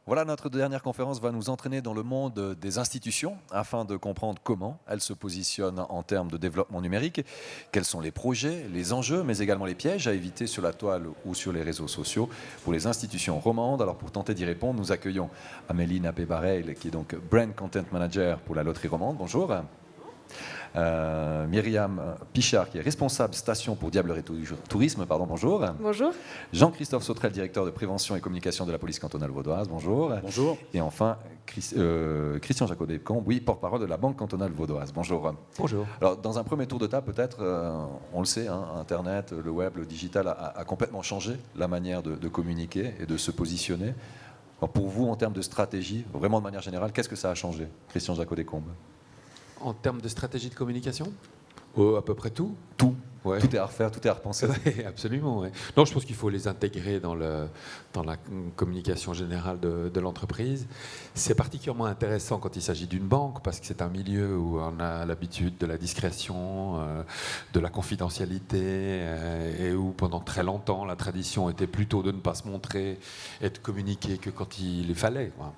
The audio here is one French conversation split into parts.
Voilà, notre dernière conférence va nous entraîner dans le monde des institutions afin de comprendre comment elles se positionnent en termes de développement numérique, quels sont les projets, les enjeux, mais également les pièges à éviter sur la toile ou sur les réseaux sociaux pour les institutions romandes. Alors pour tenter d'y répondre, nous accueillons Amélie Nappé-Bareil, qui est donc Brand Content Manager pour la Loterie Romande. Bonjour. Myriam Pichard, qui est responsable station pour Diablerie Tourisme. Pardon, bonjour. Bonjour. Jean-Christophe Sautrel, directeur de prévention et communication de la police cantonale vaudoise. Bonjour. Bonjour. Et enfin, Christian Jacot-Descamps, oui, porte-parole de la Banque cantonale vaudoise. Bonjour. Bonjour. Alors, dans un premier tour de table, peut-être, on le sait, hein, Internet, le web, le digital a complètement changé la manière de communiquer et de se positionner. Alors, pour vous, en termes de stratégie, vraiment de manière générale, qu'est-ce que ça a changé, Christian Jacot-Descamps? En termes de stratégie de communication, à peu près tout. Tout. Ouais. Tout est à refaire, tout est à repenser. Ouais, absolument. Ouais. Non, je pense qu'il faut les intégrer dans la communication générale de l'entreprise. C'est particulièrement intéressant quand il s'agit d'une banque, parce que c'est un milieu où on a l'habitude de la discrétion, de la confidentialité, et où pendant très longtemps, la tradition était plutôt de ne pas se montrer et de communiquer que quand il fallait, quoi.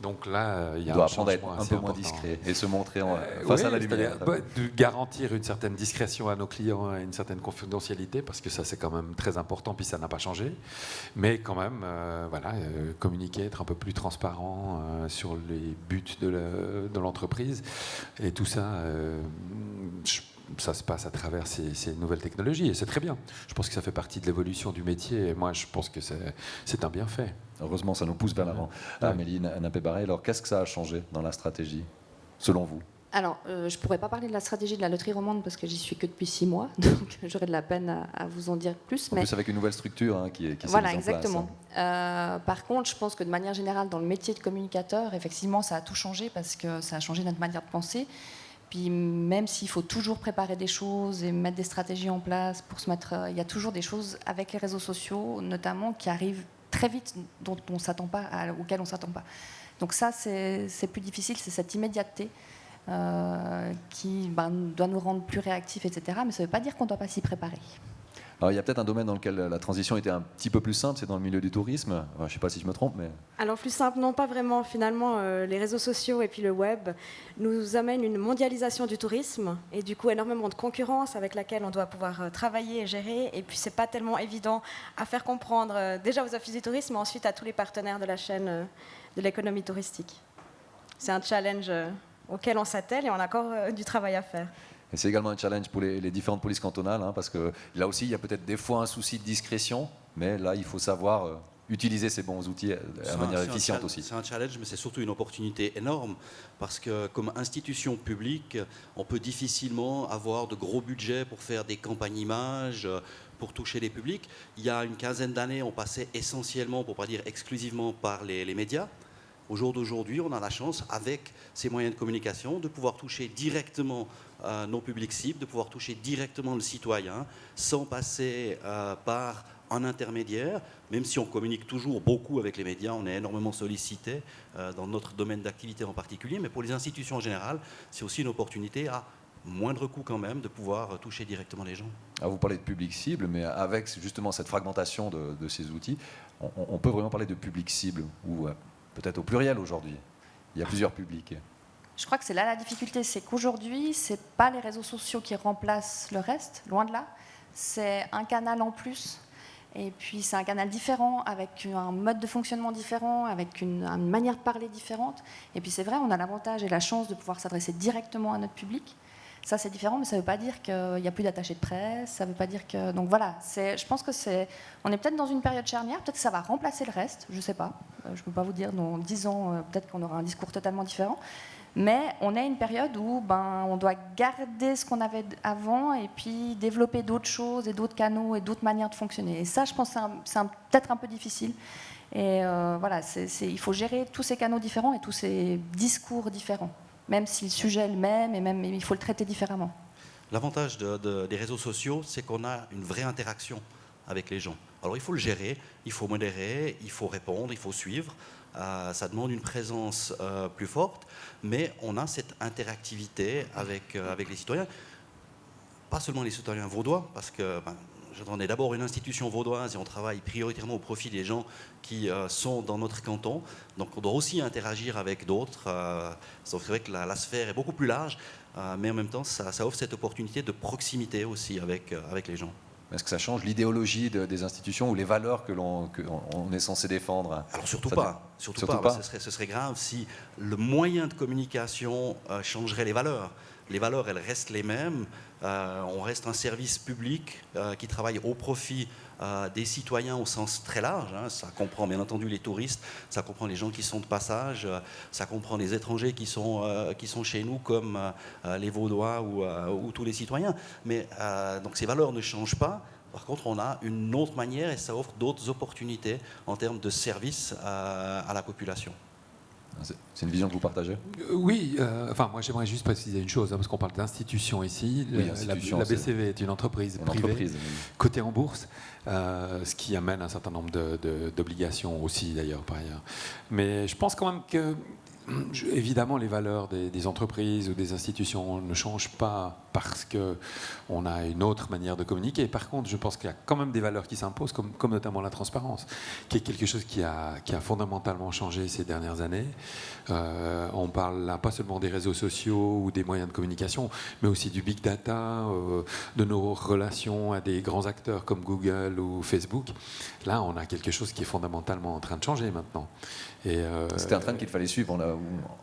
Donc là, il y a doit un apprendre à être changement un assez peu moins important. discret et se montrer face à la lumière. De garantir une certaine discrétion à nos clients et une certaine confidentialité, parce que ça c'est quand même très important, puis ça n'a pas changé. Mais quand même, communiquer, être un peu plus transparent sur les buts de l'entreprise. Et tout ça, ça se passe à travers ces nouvelles technologies. Et c'est très bien. Je pense que ça fait partie de l'évolution du métier. Et moi, je pense que c'est un bienfait. Heureusement, ça nous pousse vers l'avant. Ouais. Amélie Nappé-Bareil, alors qu'est-ce que ça a changé dans la stratégie, selon vous? Alors, je ne pourrais pas parler de la stratégie de la loterie romande parce que j'y suis que depuis 6 mois, donc j'aurais de la peine à vous en dire plus. En plus, avec une nouvelle structure qui s'est voilà, mise en place. exactement. Par contre, je pense que de manière générale, dans le métier de communicateur, effectivement, ça a tout changé parce que ça a changé notre manière de penser. Puis même s'il faut toujours préparer des choses et mettre des stratégies en place pour se mettre, il y a toujours des choses avec les réseaux sociaux, notamment, qui arrivent très vite, dont on s'attend pas, auxquelles on ne s'attend pas. Donc ça, c'est plus difficile, c'est cette immédiateté qui doit nous rendre plus réactifs, etc. Mais ça ne veut pas dire qu'on ne doit pas s'y préparer. Alors, il y a peut-être un domaine dans lequel la transition était un petit peu plus simple, c'est dans le milieu du tourisme. Enfin, je ne sais pas si je me trompe, mais... Alors plus simple, non pas vraiment. Finalement, les réseaux sociaux et puis le web nous amènent une mondialisation du tourisme et du coup énormément de concurrence avec laquelle on doit pouvoir travailler et gérer. Et puis c'est pas tellement évident à faire comprendre déjà aux offices du tourisme, mais ensuite à tous les partenaires de la chaîne de l'économie touristique. C'est un challenge auquel on s'attelle et on a encore du travail à faire. Et c'est également un challenge pour les différentes polices cantonales, hein, parce que là aussi, il y a peut-être des fois un souci de discrétion, mais là, il faut savoir utiliser ces bons outils de manière efficiente aussi. C'est un challenge, mais c'est surtout une opportunité énorme, parce que comme institution publique, on peut difficilement avoir de gros budgets pour faire des campagnes images, pour toucher les publics. Il y a une quinzaine d'années, on passait essentiellement, pour ne pas dire exclusivement, par les médias. Au jour d'aujourd'hui, on a la chance, avec ces moyens de communication, de pouvoir toucher directement nos publics cibles, de pouvoir toucher directement le citoyen, sans passer par un intermédiaire, même si on communique toujours beaucoup avec les médias, on est énormément sollicité dans notre domaine d'activité en particulier, mais pour les institutions en général, c'est aussi une opportunité à moindre coût quand même de pouvoir toucher directement les gens. Alors vous parlez de public cible, mais avec justement cette fragmentation de ces outils, on peut vraiment parler de public cible, ou peut-être au pluriel aujourd'hui. Il y a plusieurs publics. Je crois que c'est là la difficulté, c'est qu'aujourd'hui, ce n'est pas les réseaux sociaux qui remplacent le reste, loin de là. C'est un canal en plus, et puis c'est un canal différent, avec un mode de fonctionnement différent, avec une manière de parler différente. Et puis c'est vrai, on a l'avantage et la chance de pouvoir s'adresser directement à notre public. Ça, c'est différent, mais ça ne veut pas dire qu'il n'y a plus d'attachés de presse, ça ne veut pas dire que... Donc voilà, je pense que on est peut-être dans une période charnière, peut-être que ça va remplacer le reste, je ne sais pas. Je ne peux pas vous dire, dans 10 ans, peut-être qu'on aura un discours totalement différent. Mais on est à une période où on doit garder ce qu'on avait avant et puis développer d'autres choses et d'autres canaux et d'autres manières de fonctionner. Et ça, je pense que c'est peut-être un peu difficile. Et voilà, il faut gérer tous ces canaux différents et tous ces discours différents. Même si le sujet est le même, et il faut le traiter différemment. L'avantage des réseaux sociaux, c'est qu'on a une vraie interaction avec les gens. Alors il faut le gérer, il faut modérer, il faut répondre, il faut suivre. Ça demande une présence plus forte, mais on a cette interactivité avec les citoyens. Pas seulement les citoyens vaudois, parce que on est d'abord une institution vaudoise et on travaille prioritairement au profit des gens qui sont dans notre canton. Donc on doit aussi interagir avec d'autres. C'est vrai que la sphère est beaucoup plus large, mais en même temps, ça offre cette opportunité de proximité aussi avec les gens. Est-ce que ça change l'idéologie des institutions ou les valeurs que l'on est censé défendre? Alors surtout pas. Ce serait grave si le moyen de communication changerait les valeurs. Les valeurs, elles restent les mêmes. On reste un service public qui travaille au profit des citoyens au sens très large. Ça comprend bien entendu les touristes, ça comprend les gens qui sont de passage, ça comprend les étrangers qui sont chez nous comme les Vaudois ou tous les citoyens. Mais donc ces valeurs ne changent pas. Par contre, on a une autre manière et ça offre d'autres opportunités en termes de service à la population. C'est une vision que vous partagez? Oui, moi j'aimerais juste préciser une chose, parce qu'on parle d'institution ici. Oui, la BCV est une entreprise privée, cotée en bourse, ce qui amène un certain nombre d'obligations aussi d'ailleurs par ailleurs. Mais je pense quand même que, évidemment, les valeurs des entreprises ou des institutions ne changent pas parce qu'on a une autre manière de communiquer. Par contre, je pense qu'il y a quand même des valeurs qui s'imposent, comme notamment la transparence, qui est quelque chose qui a fondamentalement changé ces dernières années. On parle là pas seulement des réseaux sociaux ou des moyens de communication, mais aussi du big data, de nos relations à des grands acteurs comme Google ou Facebook. Là, on a quelque chose qui est fondamentalement en train de changer maintenant. C'était un train qu'il fallait suivre.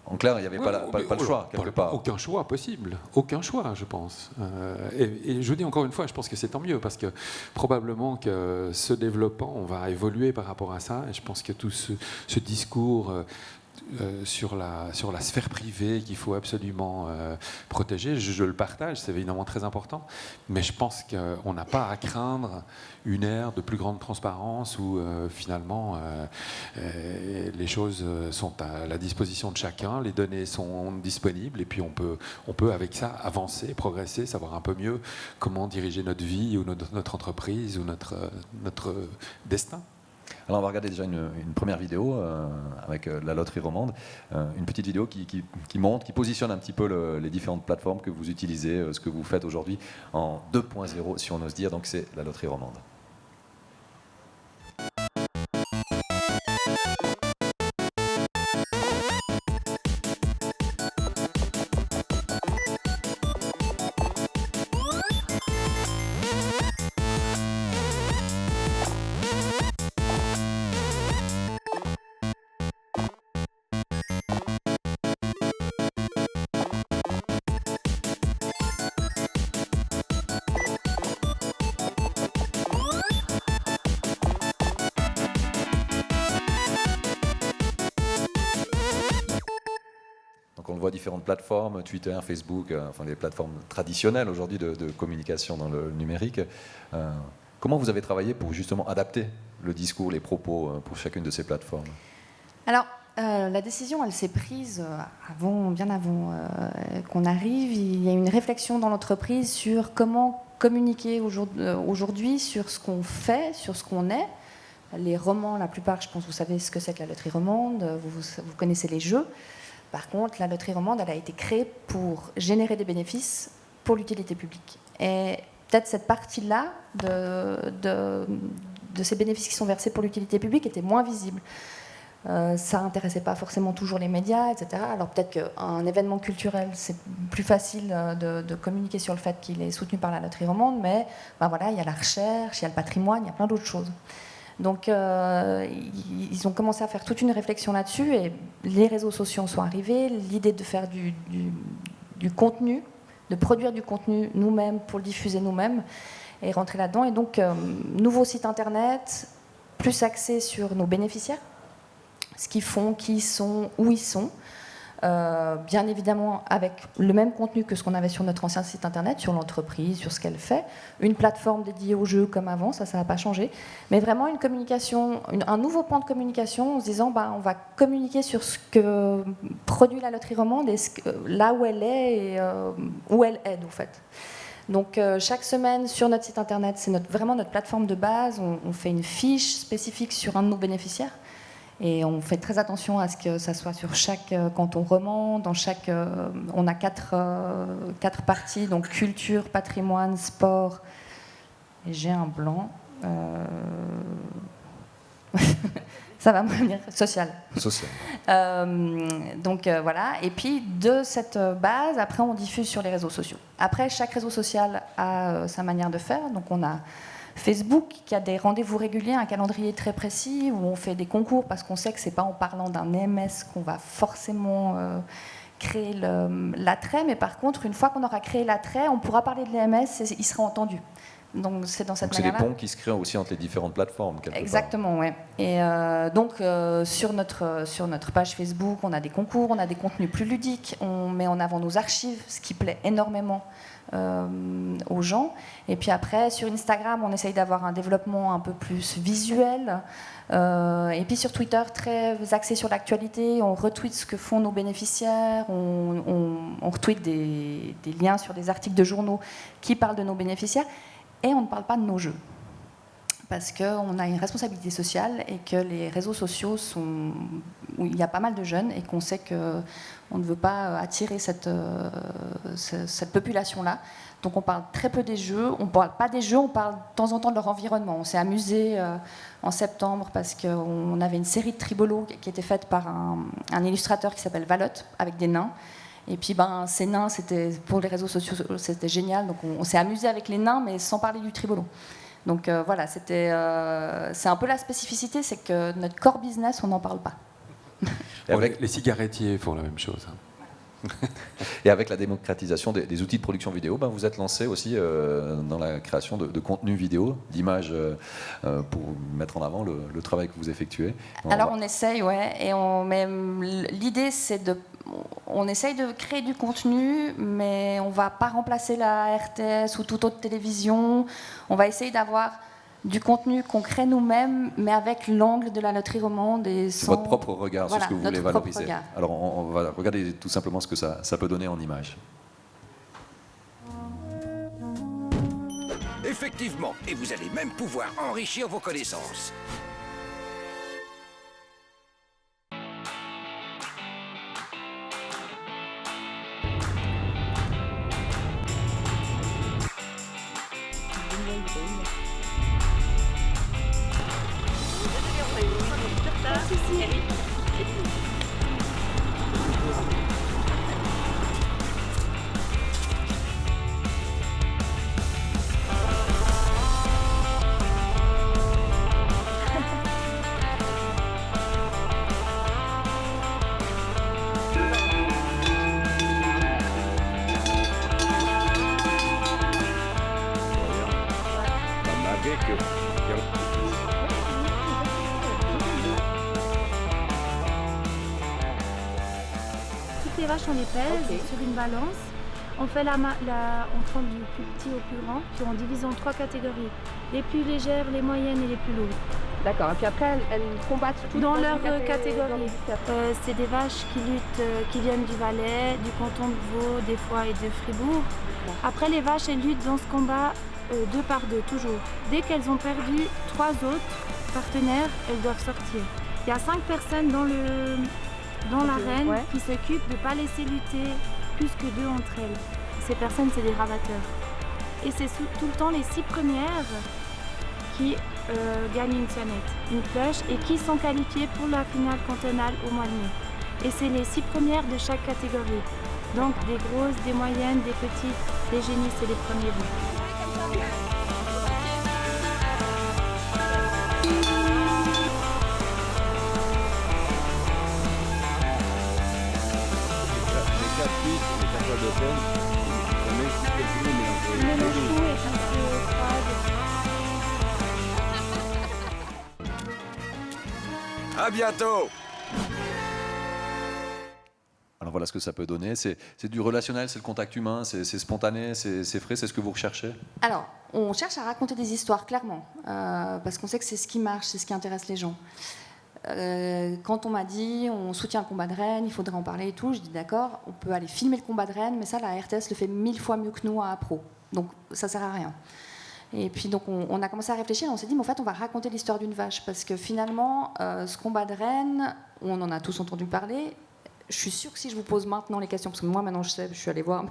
En clair, il n'y avait pas le choix, quelque part. Aucun choix possible. Aucun choix, je pense. Et je vous dis encore une fois, je pense que c'est tant mieux, parce que probablement que se développant, on va évoluer par rapport à ça. Et je pense que tout ce discours sur la sphère privée qu'il faut absolument protéger, je le partage, c'est évidemment très important, mais je pense qu'on n'a pas à craindre une ère de plus grande transparence où finalement les choses sont à la disposition de chacun, les données sont disponibles et puis on peut avec ça avancer, progresser, savoir un peu mieux comment diriger notre vie ou notre entreprise ou notre destin. Alors on va regarder déjà une première vidéo avec la loterie romande, une petite vidéo qui montre, qui positionne un petit peu les différentes plateformes que vous utilisez, ce que vous faites aujourd'hui en 2.0 si on ose dire, donc c'est la loterie romande. Donc on le voit, différentes plateformes, Twitter, Facebook, enfin les plateformes traditionnelles aujourd'hui de communication dans le numérique. Comment vous avez travaillé pour justement adapter le discours, les propos pour chacune de ces plateformes? Alors, la décision, elle s'est prise bien avant qu'on arrive. Il y a une réflexion dans l'entreprise sur comment communiquer aujourd'hui sur ce qu'on fait, sur ce qu'on est. Les romans, la plupart, je pense, vous savez ce que c'est que la loterie romande, vous connaissez les jeux. Par contre, la loterie romande, elle a été créée pour générer des bénéfices pour l'utilité publique. Et peut-être cette partie-là de ces bénéfices qui sont versés pour l'utilité publique était moins visible. Ça n'intéressait pas forcément toujours les médias, etc. Alors peut-être qu'un événement culturel, c'est plus facile de communiquer sur le fait qu'il est soutenu par la loterie romande, mais voilà, il y a la recherche, il y a le patrimoine, il y a plein d'autres choses. Donc ils ont commencé à faire toute une réflexion là-dessus et les réseaux sociaux sont arrivés, l'idée de faire du contenu, de produire du contenu nous-mêmes pour le diffuser nous-mêmes est rentrée là-dedans. Et donc nouveau site internet, plus axé sur nos bénéficiaires, ce qu'ils font, qui ils sont, où ils sont. Bien évidemment avec le même contenu que ce qu'on avait sur notre ancien site internet, sur l'entreprise, sur ce qu'elle fait, une plateforme dédiée aux jeux comme avant, ça n'a pas changé, mais vraiment une communication, un nouveau point de communication en se disant on va communiquer sur ce que produit la loterie romande et là où elle est et où elle aide en fait. Donc chaque semaine sur notre site internet, c'est vraiment notre plateforme de base, on fait une fiche spécifique sur un de nos bénéficiaires. Et on fait très attention à ce que ça soit sur chaque canton romand. On a quatre parties, donc culture, patrimoine, sport Et j'ai un blanc. Ça va me revenir. Social. Social. Donc voilà. Et puis de cette base, après on diffuse sur les réseaux sociaux. Après, chaque réseau social a sa manière de faire. Donc on a Facebook qui a des rendez-vous réguliers, un calendrier très précis où on fait des concours parce qu'on sait que c'est pas en parlant d'un EMS qu'on va forcément créer l'attrait, mais par contre, une fois qu'on aura créé l'attrait, on pourra parler de l'EMS et il sera entendu. Donc c'est dans cette manière-là. C'est des ponts qui se créent aussi entre les différentes plateformes. Exactement, oui. Et donc sur notre page Facebook, on a des concours, on a des contenus plus ludiques, on met en avant nos archives, ce qui plaît énormément aux gens. Et puis après, sur Instagram, on essaye d'avoir un développement un peu plus visuel. Et puis sur Twitter, très axé sur l'actualité, on retweet ce que font nos bénéficiaires, on retweet des liens sur des articles de journaux qui parlent de nos bénéficiaires. Et on ne parle pas de nos jeux, parce qu'on a une responsabilité sociale et que les réseaux sociaux sont où il y a pas mal de jeunes et qu'on sait qu'on ne veut pas attirer cette population-là. Donc on parle très peu des jeux, on ne parle pas des jeux, on parle de temps en temps de leur environnement. On s'est amusé en septembre parce qu'on avait une série de tribolos qui était faite par un illustrateur qui s'appelle Valotte, avec des nains. Et puis ces nains, pour les réseaux sociaux, c'était génial. Donc on s'est amusé avec les nains, mais sans parler du tribolo. Donc voilà, c'est un peu la spécificité, c'est que notre core business, on n'en parle pas. Et avec les cigarettiers font la même chose. Et avec la démocratisation des outils de production vidéo, vous êtes lancé aussi dans la création de contenu vidéo, d'images pour mettre en avant le travail que vous effectuez. Alors on essaye, ouais. Et l'idée, c'est on essaye de créer du contenu, mais on ne va pas remplacer la RTS ou toute autre télévision. On va essayer d'avoir du contenu qu'on crée nous-mêmes, mais avec l'angle de la loterie romande. C'est votre propre regard sur ce que vous voulez valoriser. Regard. Alors on va regarder tout simplement ce que ça peut donner en images. Effectivement, et vous allez même pouvoir enrichir vos connaissances. Toutes les vaches, on les pèse sur une balance. On fait on prend du plus petit au plus grand, puis on divise en 3 catégories. Les plus légères, les moyennes et les plus lourdes. D'accord, et puis après elles combattent toutes dans leur catégorie. C'est des vaches qui viennent du Valais, du canton de Vaud, des fois et de Fribourg. Après les vaches, elles luttent dans ce combat 2 par 2, toujours. Dès qu'elles ont perdu 3 autres partenaires, elles doivent sortir. Il y a 5 personnes dans l'arène qui s'occupent de ne pas laisser lutter plus que 2 entre elles. Ces personnes, c'est des rabatteurs. Et c'est tout le temps les 6 premières qui gagnent une sonnette, une cloche, et qui sont qualifiées pour la finale cantonale au mois de mai. Et c'est les 6 premières de chaque catégorie. Donc des grosses, des moyennes, des petites, des génies, c'est les premiers bouts. À bientôt. Alors voilà ce que ça peut donner. C'est du relationnel, c'est le contact humain, c'est spontané, c'est frais, c'est ce que vous recherchez? Alors, on cherche à raconter des histoires, clairement, parce qu'on sait que c'est ce qui marche, c'est ce qui intéresse les gens. Quand on m'a dit on soutient le combat de Rennes, il faudrait en parler et tout, je dis d'accord, on peut aller filmer le combat de Rennes, mais ça la RTS le fait 1000 fois mieux que nous à Pro, donc ça sert à rien. Et puis donc on a commencé à réfléchir, on s'est dit mais en fait on va raconter l'histoire d'une vache, parce que finalement ce combat de Rennes, on en a tous entendu parler, je suis sûre que si je vous pose maintenant les questions, parce que moi maintenant je sais, je suis allée voir, mais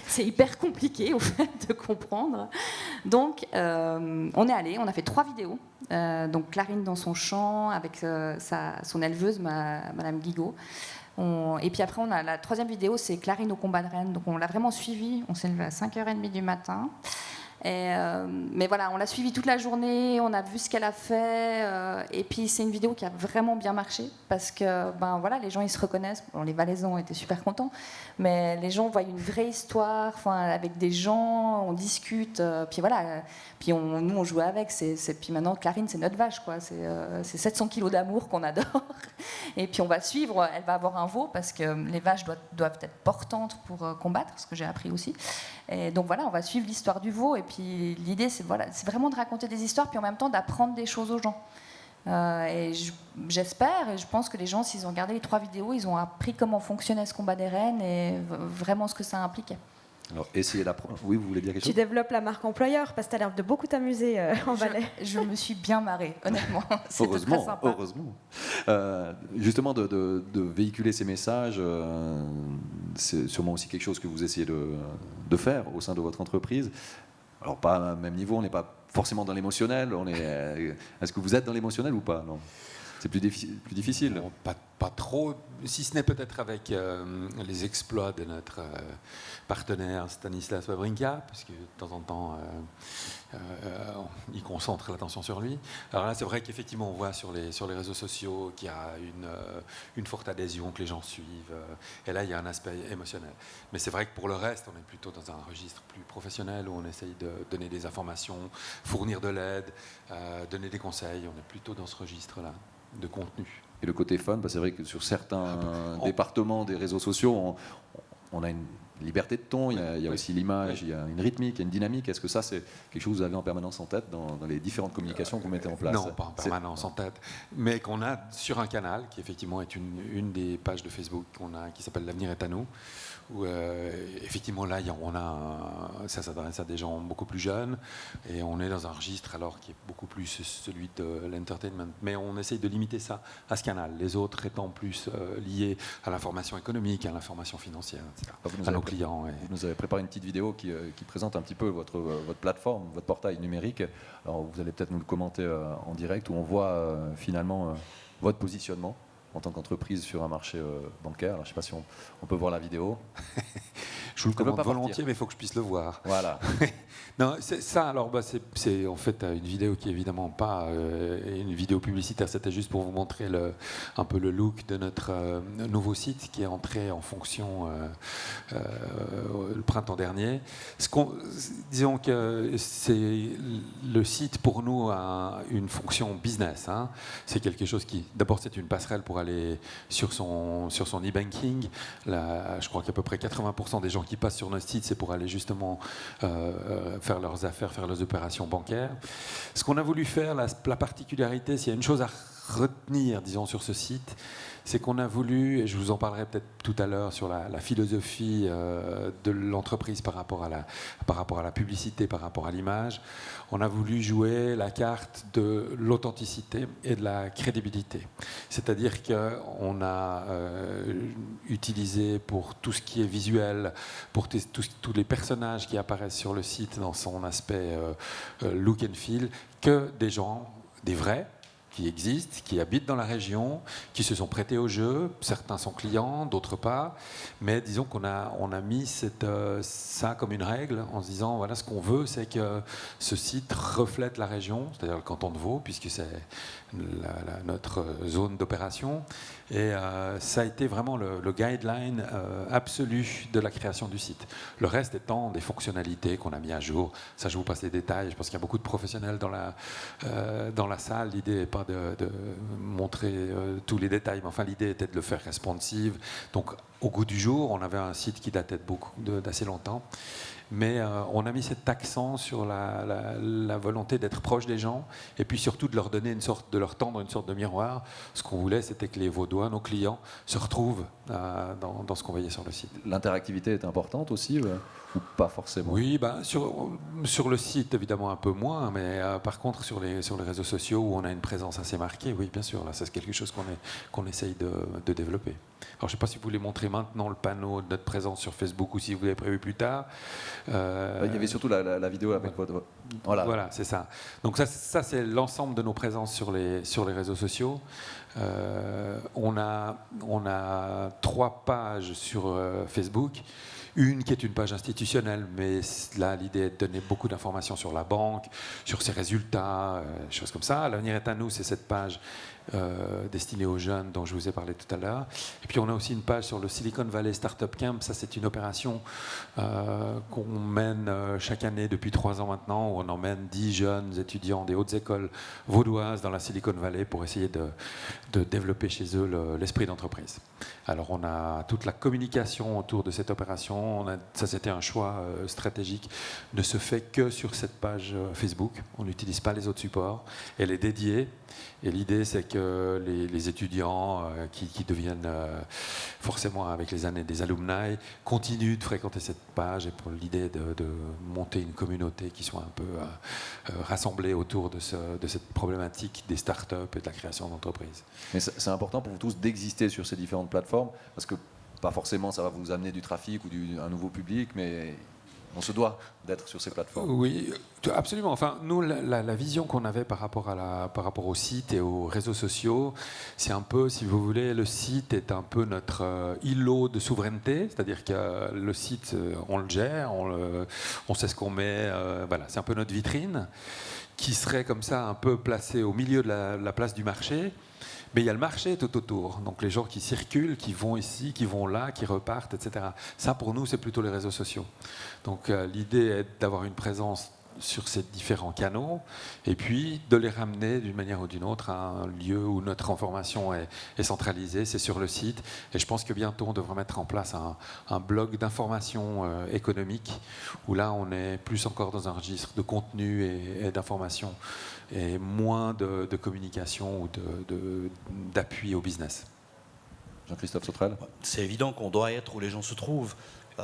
c'est hyper compliqué au fait de comprendre. Donc on est allé, on a fait 3 vidéos. Donc Clarine dans son champ avec son éleveuse, Madame Guigaud. Et puis après, on a la 3e vidéo, c'est Clarine au combat de Rennes. Donc on l'a vraiment suivie. On s'est levé à 5h30 du matin. Mais voilà, on l'a suivie toute la journée, on a vu ce qu'elle a fait. Et puis c'est une vidéo qui a vraiment bien marché parce que voilà, les gens ils se reconnaissent. Bon, les Valaisans étaient super contents, mais les gens voient une vraie histoire, avec des gens, on discute. Puis voilà, puis nous on jouait avec. Puis maintenant Clarine c'est notre vache, quoi. C'est 700 kilos d'amour qu'on adore. Et puis on va suivre. Elle va avoir un veau parce que les vaches doivent être portantes pour combattre, ce que j'ai appris aussi. Et donc voilà, on va suivre l'histoire du veau. Et puis l'idée, c'est vraiment de raconter des histoires, puis en même temps d'apprendre des choses aux gens. Et j'espère, et je pense que les gens, s'ils ont regardé les 3 vidéos, ils ont appris comment fonctionnait ce combat des rennes et vraiment ce que ça impliquait. Alors, essayez d'apprendre. Oui, vous voulez dire quelque chose ? Tu développes la marque employeur parce que tu as l'air de beaucoup t'amuser en Valais. Je me suis bien marrée, honnêtement. C'était très sympa. Heureusement. Justement, de véhiculer ces messages, c'est sûrement aussi quelque chose que vous essayez de faire au sein de votre entreprise. Alors, pas à un même niveau, on n'est pas forcément dans l'émotionnel. Est-ce que vous êtes dans l'émotionnel ou pas ? Non. C'est plus difficile. Non, pas trop, si ce n'est peut-être avec les exploits de notre partenaire Stanislas Wawrinka, puisque de temps en temps, il concentre l'attention sur lui. Alors là, c'est vrai qu'effectivement, on voit sur les réseaux sociaux qu'il y a une forte adhésion, que les gens suivent. Et là, il y a un aspect émotionnel. Mais c'est vrai que pour le reste, on est plutôt dans un registre plus professionnel, où on essaye de donner des informations, fournir de l'aide, donner des conseils. On est plutôt dans ce registre-là de contenu. Et le côté fun, c'est vrai que sur certains départements des réseaux sociaux, on a une liberté de ton, il y a aussi l'image, il y a une rythmique, il y a une dynamique. Est-ce que ça, c'est quelque chose que vous avez en permanence en tête dans les différentes communications que vous mettez en place ? Non, pas en permanence en tête, mais qu'on a sur un canal qui effectivement est une des pages de Facebook qu'on a, qui s'appelle L'avenir est à nous, où effectivement là, ça s'adresse à des gens beaucoup plus jeunes, et on est dans un registre alors qui est beaucoup plus celui de l'entertainment, mais on essaye de limiter ça à ce canal, les autres étant plus liés à l'information économique, à l'information financière, etc. À nos clients. Vous nous avez préparé une petite vidéo qui présente un petit peu votre plateforme, votre portail numérique. Alors vous allez peut-être nous le commenter en direct, où on voit finalement votre positionnement en tant qu'entreprise sur un marché bancaire. Alors, je ne sais pas si on peut voir la vidéo. Je vous le commande volontiers, mais il faut que je puisse le voir. Voilà. Non, ça, alors, c'est en fait une vidéo qui est évidemment pas une vidéo publicitaire. C'était juste pour vous montrer un peu le look de notre nouveau site qui est entré en fonction le printemps dernier. Disons que le site pour nous a une fonction business. Hein. C'est quelque chose qui, d'abord, c'est une passerelle pour aller sur son e-banking. Là, je crois qu'à peu près 80% des gens qui passent sur notre site, c'est pour aller justement faire leurs affaires, faire leurs opérations bancaires. Ce qu'on a voulu faire, la particularité, s'il y a une chose à retenir, disons, sur ce site, c'est qu'on a voulu, et je vous en parlerai peut-être tout à l'heure sur la philosophie de l'entreprise par rapport à la publicité, par rapport à l'image, on a voulu jouer la carte de l'authenticité et de la crédibilité. C'est-à-dire qu'on a utilisé pour tout ce qui est visuel, pour tous les personnages qui apparaissent sur le site dans son aspect look and feel, que des gens, des vrais, qui existent, qui habitent dans la région, qui se sont prêtés au jeu. Certains sont clients, d'autres pas. Mais disons qu'on a mis ça comme une règle en se disant, voilà, ce qu'on veut, c'est que ce site reflète la région, c'est-à-dire le canton de Vaud, puisque c'est notre zone d'opération. Et ça a été vraiment le guideline absolu de la création du site. Le reste étant des fonctionnalités qu'on a mis à jour. Ça, je vous passe les détails. Je pense qu'il y a beaucoup de professionnels dans la salle. L'idée n'est pas de montrer tous les détails, mais enfin, l'idée était de le faire responsive. Donc, au goût du jour, on avait un site qui datait d'assez longtemps. mais on a mis cet accent sur la volonté d'être proche des gens et puis surtout de leur donner de leur tendre une sorte de miroir. Ce qu'on voulait, c'était que les Vaudois, nos clients, se retrouvent dans ce qu'on voyait sur le site. L'interactivité est importante aussi ou pas forcément? Oui, sur le site évidemment un peu moins, mais par contre sur les réseaux sociaux où on a une présence assez marquée, oui bien sûr, là c'est quelque chose qu'on essaye de développer. Alors je ne sais pas si vous voulez montrer maintenant le panneau de notre présence sur Facebook ou si vous l'avez prévu plus tard. Il y avait surtout la vidéo avec votre... Voilà, c'est ça. Donc ça c'est l'ensemble de nos présences sur les réseaux sociaux. On a 3 pages sur Facebook. Une qui est une page institutionnelle, mais là l'idée est de donner beaucoup d'informations sur la banque, sur ses résultats, choses comme ça. L'avenir est à nous, c'est cette page destinée aux jeunes dont je vous ai parlé tout à l'heure. Et puis on a aussi une page sur le Silicon Valley Startup Camp. Ça c'est une opération qu'on mène chaque année depuis 3 ans maintenant, où on emmène 10 jeunes étudiants des hautes écoles vaudoises dans la Silicon Valley pour essayer de développer chez eux l'esprit d'entreprise. Alors on a toute la communication autour de cette opération. Ça c'était un choix stratégique, ne se fait que sur cette page Facebook. On n'utilise pas les autres supports. Elle est dédiée. Et l'idée, c'est que les étudiants qui deviennent forcément avec les années des alumni continuent de fréquenter cette page et pour l'idée de monter une communauté qui soit un peu rassemblée autour de cette problématique des startups et de la création d'entreprises. Mais c'est important pour vous tous d'exister sur ces différentes plateformes parce que pas forcément ça va vous amener du trafic ou un nouveau public, mais on se doit d'être sur ces plateformes. Oui, absolument. Enfin, nous, la vision qu'on avait par rapport au site et aux réseaux sociaux, c'est un peu, si vous voulez, le site est un peu notre îlot de souveraineté, c'est-à-dire que le site, on le gère, on sait ce qu'on met, voilà, c'est un peu notre vitrine, qui serait comme ça un peu placée au milieu de la place du marché. Mais il y a le marché tout autour, donc les gens qui circulent, qui vont ici, qui vont là, qui repartent, etc. Ça, pour nous, c'est plutôt les réseaux sociaux. Donc l'idée est d'avoir une présence sur ces différents canaux et puis de les ramener d'une manière ou d'une autre à un lieu où notre information est centralisée, c'est sur le site. Et je pense que bientôt, on devrait mettre en place un blog d'information économique où là, on est plus encore dans un registre de contenu et d'information et moins de communication ou d'appui au business. Jean-Christophe Sautrel. C'est évident qu'on doit être où les gens se trouvent.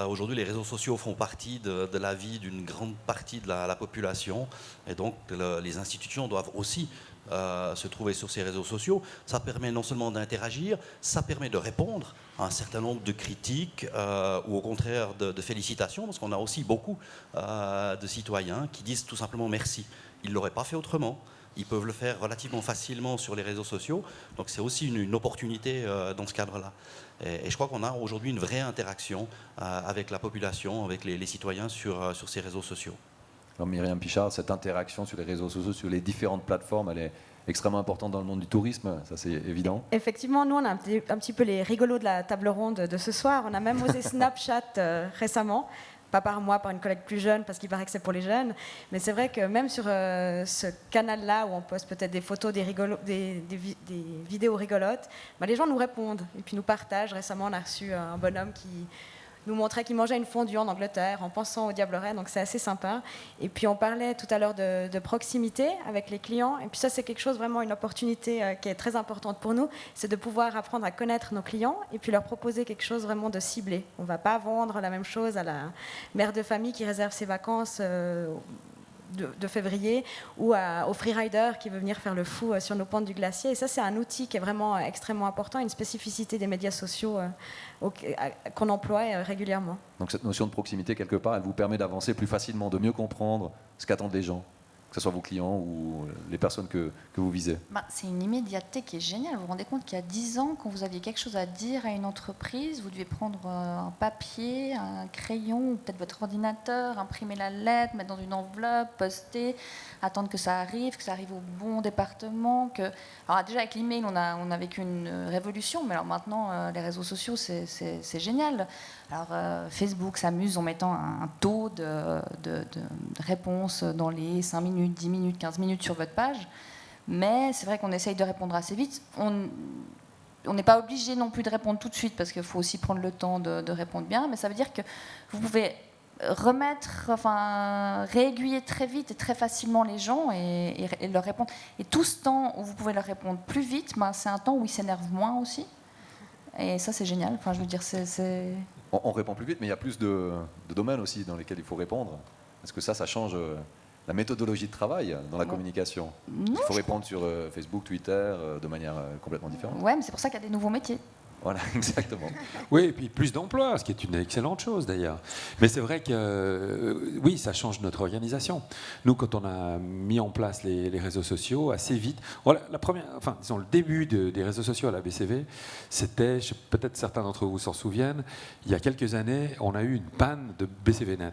Aujourd'hui, les réseaux sociaux font partie de la vie d'une grande partie de la population. Et donc, les institutions doivent aussi se trouver sur ces réseaux sociaux. Ça permet non seulement d'interagir, ça permet de répondre à un certain nombre de critiques ou au contraire de félicitations, parce qu'on a aussi beaucoup de citoyens qui disent tout simplement merci. Ils ne l'auraient pas fait autrement. Ils peuvent le faire relativement facilement sur les réseaux sociaux. Donc c'est aussi une opportunité dans ce cadre-là. Et je crois qu'on a aujourd'hui une vraie interaction avec la population, avec les citoyens sur ces réseaux sociaux. Alors Myriam Pichard, cette interaction sur les réseaux sociaux, sur les différentes plateformes, elle est extrêmement importante dans le monde du tourisme, ça c'est évident. Effectivement, nous on a un petit peu les rigolos de la table ronde de ce soir. On a même osé Snapchat récemment. Pas par moi, par une collègue plus jeune, parce qu'il paraît que c'est pour les jeunes. Mais c'est vrai que même sur ce canal-là, où on poste peut-être des photos, des vidéos rigolotes, bah, les gens nous répondent et puis nous partagent. Récemment, on a reçu un bonhomme qui nous montrait qu'il mangeait une fondue en Angleterre en pensant au Diableret, donc c'est assez sympa. Et puis on parlait tout à l'heure de proximité avec les clients, et puis ça c'est quelque chose, vraiment une opportunité qui est très importante pour nous, c'est de pouvoir apprendre à connaître nos clients et puis leur proposer quelque chose vraiment de ciblé. On ne va pas vendre la même chose à la mère de famille qui réserve ses vacances de février ou au freerider qui veut venir faire le fou sur nos pentes du glacier. Et ça, c'est un outil qui est vraiment extrêmement important, une spécificité des médias sociaux qu'on emploie régulièrement. Donc cette notion de proximité, quelque part, elle vous permet d'avancer plus facilement, de mieux comprendre ce qu'attendent les gens, que ce soit vos clients ou les personnes que vous visez. C'est une immédiateté qui est géniale. Vous vous rendez compte qu'il y a 10 ans, quand vous aviez quelque chose à dire à une entreprise, vous deviez prendre un papier, un crayon, peut-être votre ordinateur, imprimer la lettre, mettre dans une enveloppe, poster, attendre que ça arrive au bon département. Alors déjà avec l'email, on a vécu une révolution, mais alors maintenant, les réseaux sociaux, c'est génial. Alors Facebook s'amuse en mettant un taux de réponse dans les 5 minutes, 10 minutes, 15 minutes sur votre page. Mais c'est vrai qu'on essaye de répondre assez vite. On n'est pas obligé non plus de répondre tout de suite parce qu'il faut aussi prendre le temps de répondre bien. Mais ça veut dire que vous pouvez réaiguiller très vite et très facilement les gens et leur répondre. Et tout ce temps où vous pouvez leur répondre plus vite, c'est un temps où ils s'énervent moins aussi. Et ça, c'est génial. Enfin, je veux dire, On répond plus vite, mais il y a plus de domaines aussi dans lesquels il faut répondre. Est-ce que ça change la méthodologie de travail dans la communication? Il faut répondre sur Facebook, Twitter, de manière complètement différente. Ouais, mais c'est pour ça qu'il y a des nouveaux métiers. Voilà, exactement. Oui, et puis plus d'emplois, ce qui est une excellente chose d'ailleurs. Mais c'est vrai que oui, ça change notre organisation. Nous, quand on a mis en place les réseaux sociaux, assez vite, voilà, disons, le début des réseaux sociaux à la BCV, c'était, peut-être certains d'entre vous s'en souviennent, il y a quelques années, on a eu une panne de BCVnet.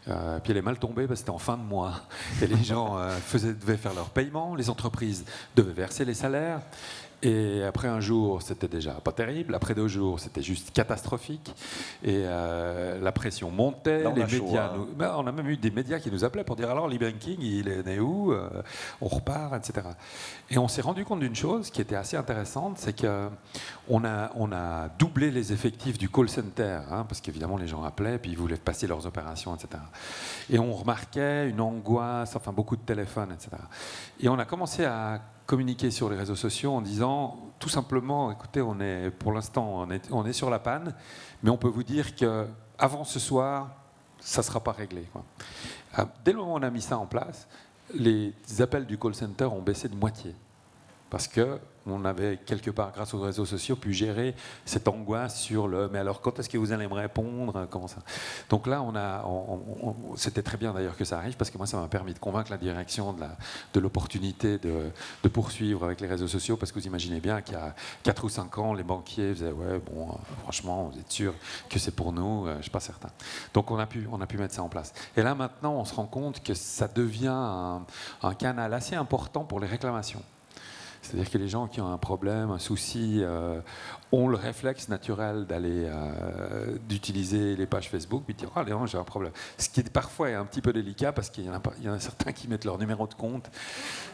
Puis elle est mal tombée parce que c'était en fin de mois. Et les gens devaient faire leur paiement, les entreprises devaient verser les salaires. Et après un jour, c'était déjà pas terrible. Après 2 jours, c'était juste catastrophique. Et la pression montait. Là, les médias, on a même eu des médias qui nous appelaient pour dire alors l'e-banking, il est où? On repart, etc. Et on s'est rendu compte d'une chose qui était assez intéressante, c'est qu'on a doublé les effectifs du call center, parce qu'évidemment les gens appelaient, puis ils voulaient passer leurs opérations, etc. Et on remarquait une angoisse, enfin beaucoup de téléphones, etc. Et on a commencé à communiquer sur les réseaux sociaux en disant tout simplement, écoutez, pour l'instant on est sur la panne, mais on peut vous dire qu'avant ce soir, ça ne sera pas réglé, quoi. Dès le moment où on a mis ça en place, les appels du call center ont baissé de moitié. Parce qu'on avait quelque part, grâce aux réseaux sociaux, pu gérer cette angoisse sur mais alors quand est-ce que vous allez me répondre, comment ça? Donc là, c'était très bien d'ailleurs que ça arrive, parce que moi, ça m'a permis de convaincre la direction de l'opportunité de poursuivre avec les réseaux sociaux, parce que vous imaginez bien qu'il y a 4 ou 5 ans, les banquiers faisaient ouais, bon, franchement, vous êtes sûr que c'est pour nous? Je ne suis pas certain. Donc on a pu mettre ça en place. Et là, maintenant, on se rend compte que ça devient un canal assez important pour les réclamations. C'est-à-dire que les gens qui ont un problème, un souci, ont le réflexe naturel d'utiliser les pages Facebook, puis de dire « Ah, Léon, j'ai un problème ». Ce qui parfois est un petit peu délicat, parce qu'il y en a certains qui mettent leur numéro de compte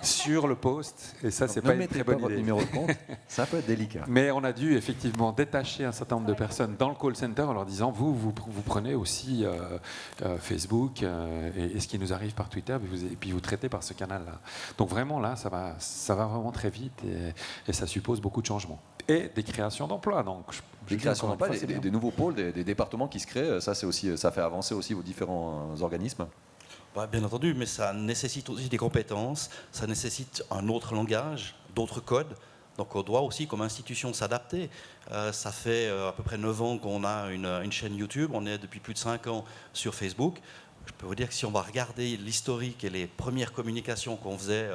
sur le post, et ça, c'est pas une très bonne idée. Votre numéro de compte, ça peut être délicat. Mais on a dû effectivement détacher un certain nombre de personnes dans le call center en leur disant « Vous prenez aussi Facebook et ce qui nous arrive par Twitter, et puis vous traitez par ce canal-là ». Donc vraiment, là, ça va vraiment très vite. Et ça suppose beaucoup de changements. Et des créations d'emplois. Des créations d'emplois, des nouveaux pôles, des départements qui se créent, ça fait avancer aussi vos différents organismes. Bien entendu, mais ça nécessite aussi des compétences, ça nécessite un autre langage, d'autres codes. Donc on doit aussi, comme institution, s'adapter. Ça fait à peu près 9 ans qu'on a une chaîne YouTube, on est depuis plus de 5 ans sur Facebook. Je peux vous dire que si on va regarder l'historique et les premières communications qu'on faisait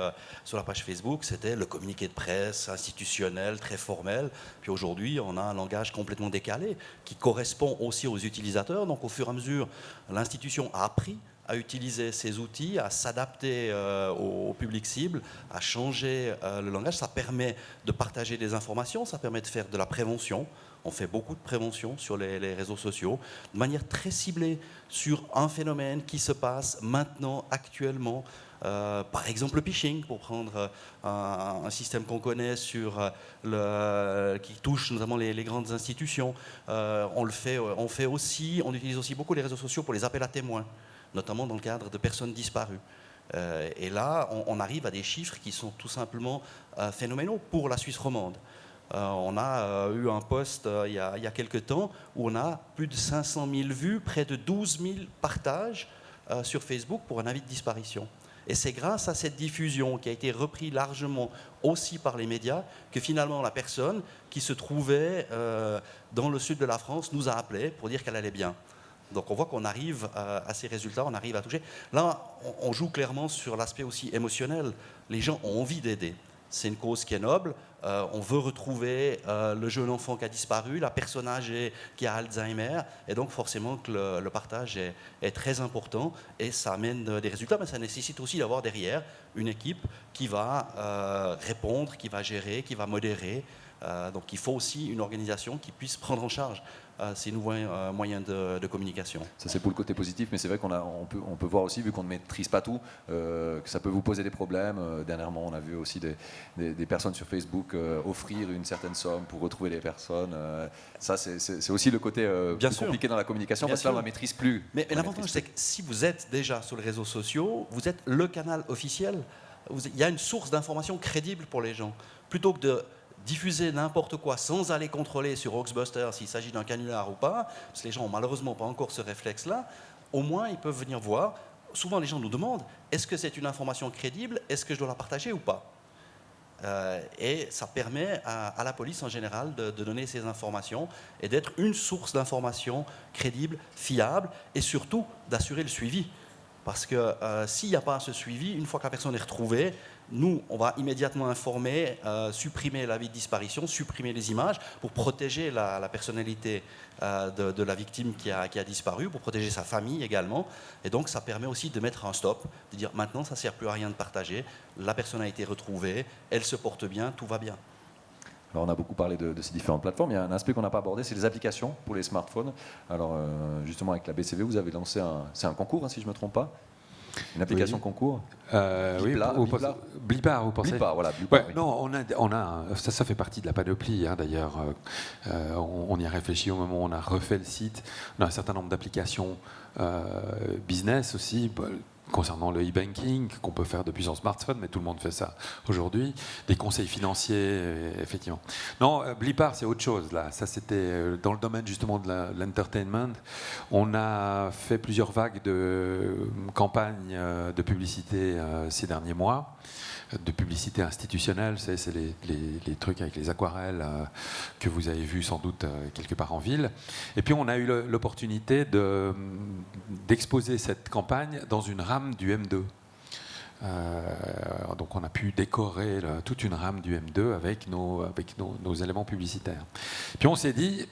sur la page Facebook, c'était le communiqué de presse institutionnel, très formel. Puis aujourd'hui, on a un langage complètement décalé qui correspond aussi aux utilisateurs. Donc au fur et à mesure, l'institution a appris à utiliser ces outils, à s'adapter au public cible, à changer le langage. Ça permet de partager des informations, ça permet de faire de la prévention. On fait beaucoup de prévention sur les réseaux sociaux, de manière très ciblée sur un phénomène qui se passe maintenant, actuellement. Par exemple, le phishing, pour prendre un système qu'on connaît qui touche notamment les grandes institutions. On utilise aussi beaucoup les réseaux sociaux pour les appels à témoins, notamment dans le cadre de personnes disparues. Et là, on arrive à des chiffres qui sont tout simplement phénoménaux pour la Suisse romande. On a eu un post il y a quelques temps où on a plus de 500 000 vues, près de 12 000 partages sur Facebook pour un avis de disparition. Et c'est grâce à cette diffusion qui a été reprise largement aussi par les médias que finalement la personne qui se trouvait dans le sud de la France nous a appelé pour dire qu'elle allait bien. Donc on voit qu'on arrive à ces résultats, on arrive à toucher. Là, on joue clairement sur l'aspect aussi émotionnel. Les gens ont envie d'aider. C'est une cause qui est noble. On veut retrouver le jeune enfant qui a disparu, la personne âgée qui a Alzheimer. Et donc forcément que le partage est très important et ça amène des résultats. Mais ça nécessite aussi d'avoir derrière une équipe qui va répondre, qui va gérer, qui va modérer Donc il faut aussi une organisation qui puisse prendre en charge ces nouveaux moyens de communication. Ça c'est pour le côté positif, mais c'est vrai on peut voir aussi, vu qu'on ne maîtrise pas tout, que ça peut vous poser des problèmes. Dernièrement, on a vu aussi des personnes sur Facebook offrir une certaine somme pour retrouver les personnes. Ça c'est aussi le côté plus compliqué dans la communication, parce que là on ne la maîtrise plus. Mais l'avantage c'est que si vous êtes déjà sur les réseaux sociaux, vous êtes le canal officiel, il y a une source d'information crédible pour les gens. Plutôt que de diffuser n'importe quoi sans aller contrôler sur Hoaxbuster s'il s'agit d'un canular ou pas, parce que les gens n'ont malheureusement pas encore ce réflexe-là, au moins ils peuvent venir voir. Souvent les gens nous demandent, est-ce que c'est une information crédible, est-ce que je dois la partager ou pas? Et ça permet à la police en général de donner ces informations et d'être une source d'information crédible, fiable, et surtout d'assurer le suivi. Parce que s'il n'y a pas ce suivi, une fois que la personne est retrouvée, nous, on va immédiatement informer, supprimer l'avis de disparition, supprimer les images pour protéger la personnalité de la victime qui a disparu, pour protéger sa famille également. Et donc, ça permet aussi de mettre un stop, de dire maintenant, ça ne sert plus à rien de partager, la personne a été retrouvée, elle se porte bien, tout va bien. Alors on a beaucoup parlé de ces différentes plateformes. Il y a un aspect qu'on n'a pas abordé, c'est les applications pour les smartphones. Alors justement avec la BCV, vous avez lancé un concours, hein, si je ne me trompe pas. Une application concours. Blipar, vous pensez? Blipar, voilà. Blipar, ouais, oui. Non, ça fait partie de la panoplie. Hein, d'ailleurs, on y a réfléchi au moment où on a refait le site. On a un certain nombre d'applications business aussi. Concernant le e-banking, qu'on peut faire depuis son smartphone, mais tout le monde fait ça aujourd'hui. Des conseils financiers, effectivement. Non, Blipar, c'est autre chose, là. Ça, c'était dans le domaine, justement, de l'entertainment. On a fait plusieurs vagues de campagnes de publicité ces derniers mois, de publicité institutionnelle, c'est les trucs avec les aquarelles que vous avez vus sans doute quelque part en ville. Et puis on a eu l'opportunité d'exposer cette campagne dans une rame du M2. Donc on a pu décorer toute une rame du M2 avec nos éléments publicitaires. Puis on s'est dit...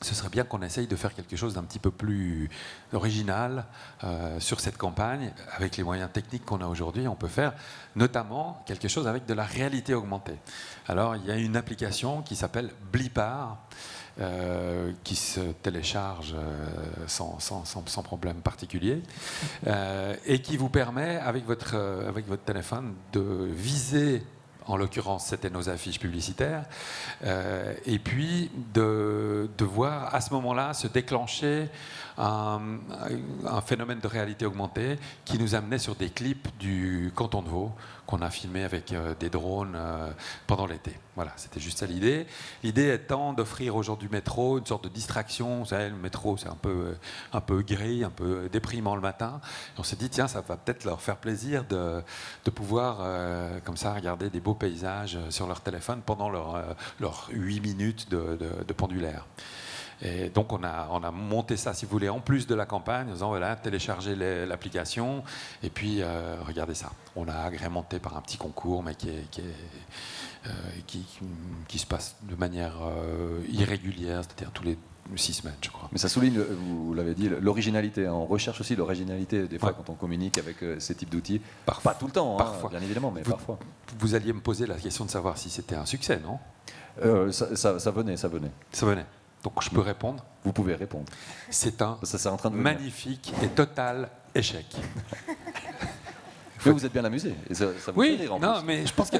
ce serait bien qu'on essaye de faire quelque chose d'un petit peu plus original sur cette campagne. Avec les moyens techniques qu'on a aujourd'hui, on peut faire notamment quelque chose avec de la réalité augmentée. Alors, il y a une application qui s'appelle Blipar, qui se télécharge sans problème particulier, et qui vous permet, avec votre téléphone, de viser... En l'occurrence, c'était nos affiches publicitaires. Et puis de voir à ce moment-là se déclencher un phénomène de réalité augmentée qui nous amenait sur des clips du canton de Vaud qu'on a filmé avec des drones pendant l'été. Voilà, c'était juste ça l'idée. L'idée étant d'offrir aux gens du métro une sorte de distraction. Vous savez, le métro, c'est un peu gris, un peu déprimant le matin. Et on s'est dit, tiens, ça va peut-être leur faire plaisir de pouvoir, comme ça, regarder des beaux paysages sur leur téléphone pendant leurs 8 minutes de pendulaire. Et donc on a monté ça, si vous voulez, en plus de la campagne, en disant voilà, téléchargez l'application et puis regardez ça. On l'a agrémenté par un petit concours, mais qui se passe de manière irrégulière, c'est-à-dire tous les 6 semaines, je crois. Mais ça souligne, vous l'avez dit, l'originalité. On recherche aussi l'originalité des fois quand on communique avec ces types d'outils. Pas tout le temps, parfois. Bien évidemment, mais parfois. Vous alliez me poser la question de savoir si c'était un succès, non? Ça venait. Ça venait. Donc je peux répondre? Vous pouvez répondre. C'est un en train de magnifique et total échec. Mais vous êtes bien amusé. Et ça vous fait rire en plus. Mais je pense que,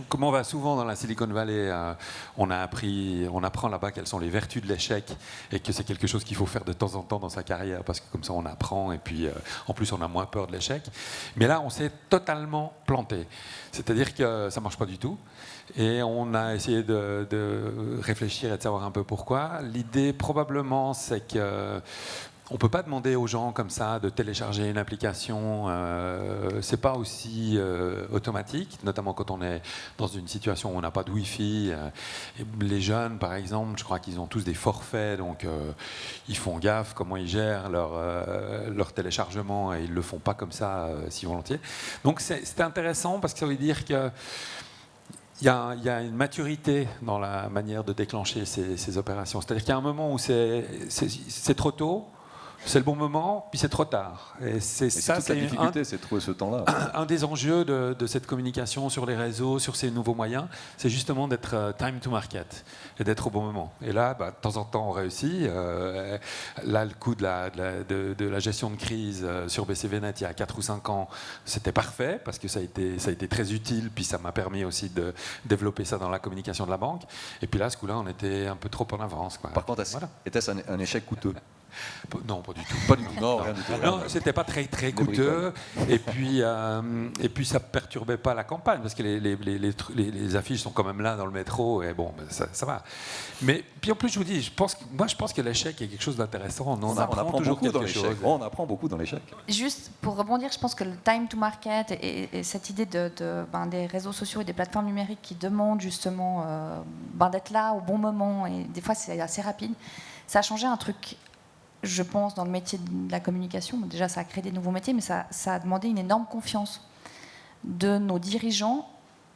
comme on va souvent dans la Silicon Valley, on apprend là-bas quelles sont les vertus de l'échec et que c'est quelque chose qu'il faut faire de temps en temps dans sa carrière parce que comme ça on apprend et puis en plus on a moins peur de l'échec. Mais là on s'est totalement planté. C'est-à-dire que ça marche pas du tout. Et on a essayé de réfléchir et de savoir un peu pourquoi. L'idée probablement c'est que on ne peut pas demander aux gens comme ça de télécharger une application. C'est pas aussi automatique, notamment quand on est dans une situation où on n'a pas de Wi-Fi. Les jeunes, par exemple, je crois qu'ils ont tous des forfaits, donc ils font gaffe comment ils gèrent leur téléchargement et ils le font pas comme ça si volontiers. Donc c'est intéressant parce que ça veut dire que il y a une maturité dans la manière de déclencher ces opérations. C'est-à-dire qu'il y a un moment où c'est trop tôt. C'est le bon moment, puis c'est trop tard. Et c'est ça, ça, toute la difficulté, c'est de trouver ce temps-là. un des enjeux de cette communication sur les réseaux, sur ces nouveaux moyens, c'est justement d'être time to market et d'être au bon moment. Et là, de temps en temps, on réussit. Là, le coup de la gestion de crise sur BCVnet il y a 4 ou 5 ans, c'était parfait parce que ça a été très utile, puis ça m'a permis aussi de développer ça dans la communication de la banque. Et puis là, ce coup-là, on était un peu trop en avance, quoi. Par contre, était-ce un échec coûteux? Non, pas du tout. Pas du tout. Non, rien du tout. Non, c'était pas très coûteux. Et puis ça perturbait pas la campagne parce que les affiches sont quand même là dans le métro et bon, ça va. Mais puis en plus, je vous dis, je pense que l'échec est quelque chose d'intéressant. On apprend toujours beaucoup dans quelque l'échec. chose. On apprend beaucoup dans l'échec. Juste pour rebondir, je pense que le time to market et cette idée des réseaux sociaux et des plateformes numériques qui demandent justement d'être là au bon moment, et des fois c'est assez rapide, ça a changé un truc, je pense, dans le métier de la communication. Déjà, ça a créé des nouveaux métiers, mais ça a demandé une énorme confiance de nos dirigeants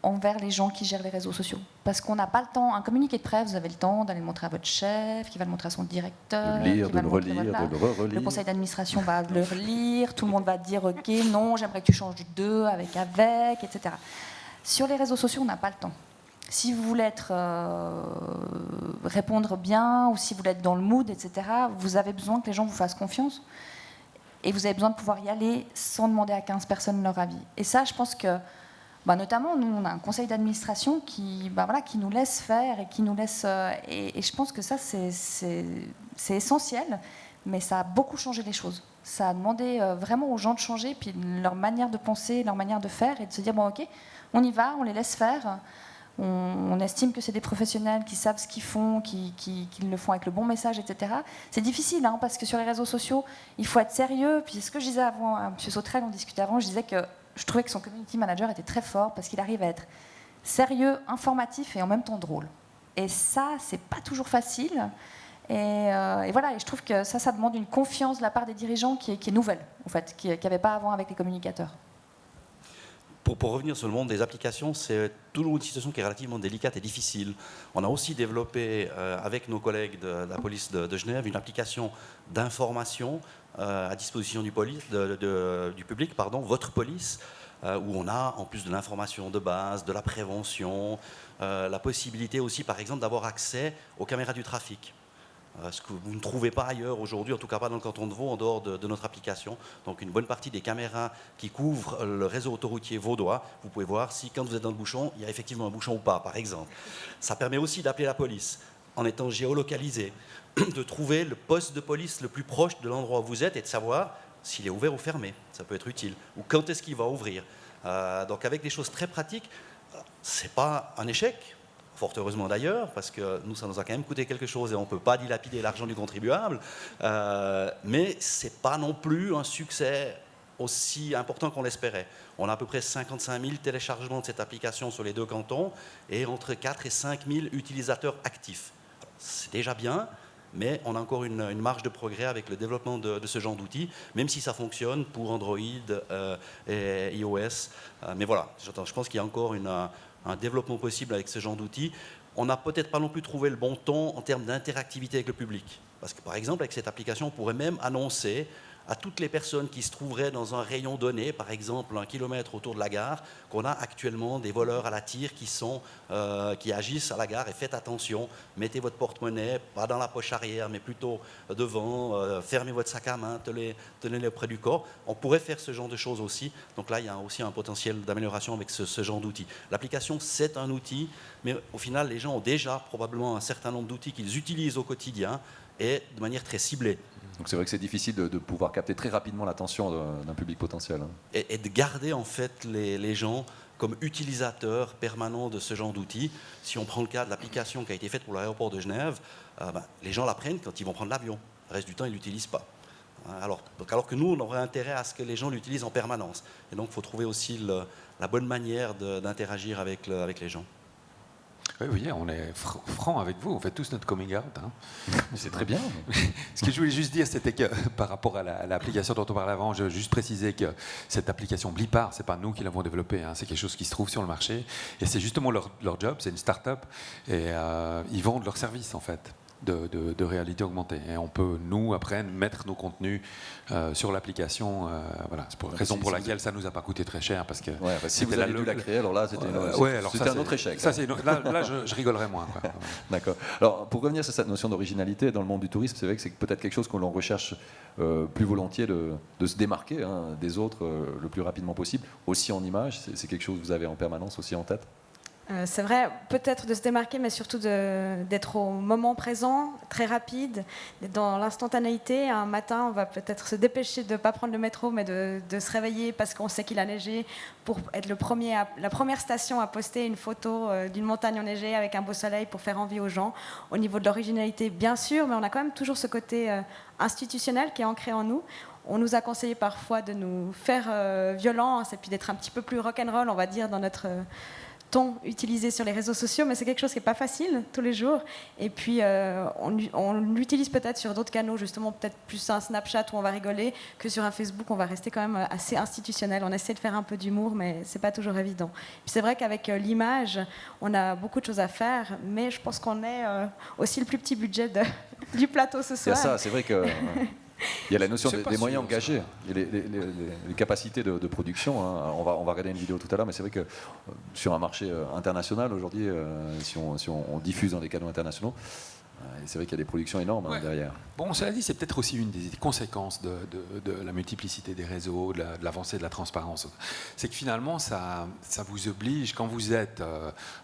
envers les gens qui gèrent les réseaux sociaux. Parce qu'on n'a pas le temps. Un communiqué de presse, vous avez le temps d'aller le montrer à votre chef, qui va le montrer à son directeur, de le lire, qui va de le relire, voilà. de le relire. Le conseil d'administration va le relire, tout le monde va dire « Ok, non, j'aimerais que tu changes du 2 avec, etc. » Sur les réseaux sociaux, on n'a pas le temps. Si vous voulez répondre bien, ou si vous voulez être dans le mood, etc., vous avez besoin que les gens vous fassent confiance. Et vous avez besoin de pouvoir y aller sans demander à 15 personnes leur avis. Et ça, je pense que, notamment, nous, on a un conseil d'administration qui nous laisse faire et qui nous laisse... et je pense que ça, c'est essentiel, mais ça a beaucoup changé les choses. Ça a demandé vraiment aux gens de changer, puis leur manière de penser, leur manière de faire, et de se dire, bon, ok, on y va, on les laisse faire. On estime que c'est des professionnels qui savent ce qu'ils font, qui le font avec le bon message, etc. C'est difficile, parce que sur les réseaux sociaux, il faut être sérieux. Puis ce que je disais avant, à M. Sauterelle, on discutait avant, je disais que je trouvais que son community manager était très fort parce qu'il arrive à être sérieux, informatif et en même temps drôle. Et ça, c'est pas toujours facile. Et voilà, et je trouve que ça demande une confiance de la part des dirigeants qui est nouvelle, en fait, qu'il n'y avait pas avant avec les communicateurs. Pour revenir sur le monde des applications, c'est toujours une situation qui est relativement délicate et difficile. On a aussi développé, avec nos collègues de la police de Genève, une application d'information à disposition du public, votre police, où on a, en plus de l'information de base, de la prévention, la possibilité aussi, par exemple, d'avoir accès aux caméras du trafic. Ce que vous ne trouvez pas ailleurs aujourd'hui, en tout cas pas dans le canton de Vaud, en dehors de notre application. Donc une bonne partie des caméras qui couvrent le réseau autoroutier vaudois, vous pouvez voir si quand vous êtes dans le bouchon, il y a effectivement un bouchon ou pas, par exemple. Ça permet aussi d'appeler la police en étant géolocalisé, de trouver le poste de police le plus proche de l'endroit où vous êtes et de savoir s'il est ouvert ou fermé. Ça peut être utile. Ou quand est-ce qu'il va ouvrir. Donc avec des choses très pratiques, c'est pas un échec. Fort heureusement d'ailleurs, parce que nous, ça nous a quand même coûté quelque chose et on ne peut pas dilapider l'argent du contribuable. Mais ce n'est pas non plus un succès aussi important qu'on l'espérait. On a à peu près 55 000 téléchargements de cette application sur les 2 cantons et entre 4 et 5 000 utilisateurs actifs. C'est déjà bien, mais on a encore une marge de progrès avec le développement de ce genre d'outils, même si ça fonctionne pour Android et iOS. Mais voilà, je pense qu'il y a encore un développement possible avec ce genre d'outils. On n'a peut-être pas non plus trouvé le bon ton en termes d'interactivité avec le public. Parce que par exemple, avec cette application, on pourrait même annoncer à toutes les personnes qui se trouveraient dans un rayon donné, par exemple 1 kilomètre autour de la gare, qu'on a actuellement des voleurs à la tire qui agissent à la gare. Et faites attention, mettez votre porte-monnaie, pas dans la poche arrière, mais plutôt devant, fermez votre sac à main, tenez-le près du corps. On pourrait faire ce genre de choses aussi. Donc là, il y a aussi un potentiel d'amélioration avec ce genre d'outils. L'application, c'est un outil, mais au final, les gens ont déjà probablement un certain nombre d'outils qu'ils utilisent au quotidien et de manière très ciblée. Donc c'est vrai que c'est difficile de pouvoir capter très rapidement l'attention d'un public potentiel. Et de garder en fait les gens comme utilisateurs permanents de ce genre d'outils. Si on prend le cas de l'application qui a été faite pour l'aéroport de Genève, les gens la prennent quand ils vont prendre l'avion. Le reste du temps, ils ne l'utilisent pas. Alors que nous, on aurait intérêt à ce que les gens l'utilisent en permanence. Et donc, il faut trouver aussi la bonne manière d'interagir avec les gens. Oui, on est franc avec vous, on fait tous notre coming out. C'est très bien. Ce que je voulais juste dire, c'était que par rapport à l'application dont on parlait avant, je veux juste préciser que cette application Blipar, c'est pas nous qui l'avons développée, c'est quelque chose qui se trouve sur le marché. Et c'est justement leur job, c'est une start-up, et ils vendent leurs services en fait. de réalité augmentée. Et on peut, nous, après, mettre nos contenus sur l'application. Voilà. C'est pour la raison pour laquelle ça ne nous a pas coûté très cher. Parce que si vous avez dû la créer, alors là, c'était un autre échec. Ça, là, je rigolerais moins. D'accord. Alors, pour revenir sur cette notion d'originalité dans le monde du tourisme, c'est vrai que c'est peut-être quelque chose que l'on recherche plus volontiers de se démarquer des autres le plus rapidement possible, aussi en images. C'est quelque chose que vous avez en permanence aussi en tête? C'est vrai, peut-être de se démarquer, mais surtout d'être au moment présent, très rapide, d'être dans l'instantanéité. Un matin, on va peut-être se dépêcher de ne pas prendre le métro, mais de se réveiller parce qu'on sait qu'il a neigé, pour être la première station à poster une photo d'une montagne enneigée avec un beau soleil pour faire envie aux gens. Au niveau de l'originalité, bien sûr, mais on a quand même toujours ce côté institutionnel qui est ancré en nous. On nous a conseillé parfois de nous faire violence et puis d'être un petit peu plus rock'n'roll, on va dire, dans notre ton utilisé sur les réseaux sociaux, mais c'est quelque chose qui n'est pas facile tous les jours. Et puis, on l'utilise peut-être sur d'autres canaux, justement, peut-être plus un Snapchat où on va rigoler, que sur un Facebook, on va rester quand même assez institutionnel. On essaie de faire un peu d'humour, mais ce n'est pas toujours évident. Puis c'est vrai qu'avec l'image, on a beaucoup de choses à faire, mais je pense qu'on est aussi le plus petit budget du plateau ce soir. Il y a ça, c'est vrai que... Il y a la notion des moyens engagés, et les capacités de production. On va regarder une vidéo tout à l'heure, mais c'est vrai que sur un marché international aujourd'hui, si on diffuse dans des canaux internationaux, c'est vrai qu'il y a des productions énormes derrière. Bon, cela dit, c'est peut-être aussi une des conséquences de la multiplicité des réseaux, de l'avancée de la transparence. C'est que finalement, ça vous oblige, quand vous êtes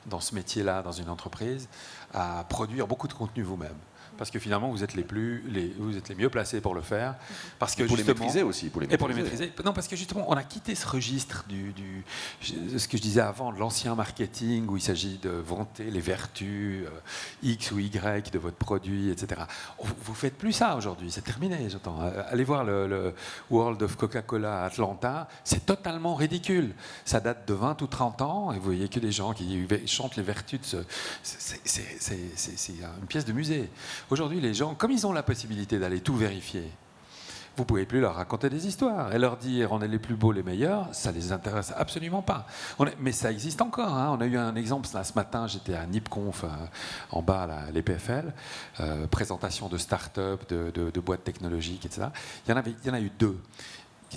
dans ce métier-là, dans une entreprise, à produire beaucoup de contenu vous-même. Parce que finalement, vous êtes les mieux placés pour le faire. Parce que pour les maîtriser aussi. Pour les maîtriser. Non, parce que justement, on a quitté ce registre ce que je disais avant, de l'ancien marketing, où il s'agit de vanter les vertus X ou Y de votre produit, etc. Vous ne faites plus ça aujourd'hui, c'est terminé, j'entends. Allez voir le World of Coca-Cola à Atlanta, c'est totalement ridicule. Ça date de 20 ou 30 ans, et vous voyez que des gens qui chantent les vertus de ce... C'est une pièce de musée. Aujourd'hui, les gens, comme ils ont la possibilité d'aller tout vérifier, vous ne pouvez plus leur raconter des histoires et leur dire on est les plus beaux, les meilleurs, ça ne les intéresse absolument pas. Mais ça existe encore. On a eu un exemple là, ce matin, j'étais à NIPConf, en bas à l'EPFL, présentation de start-up, de boîtes technologiques, etc. Il y en a eu deux.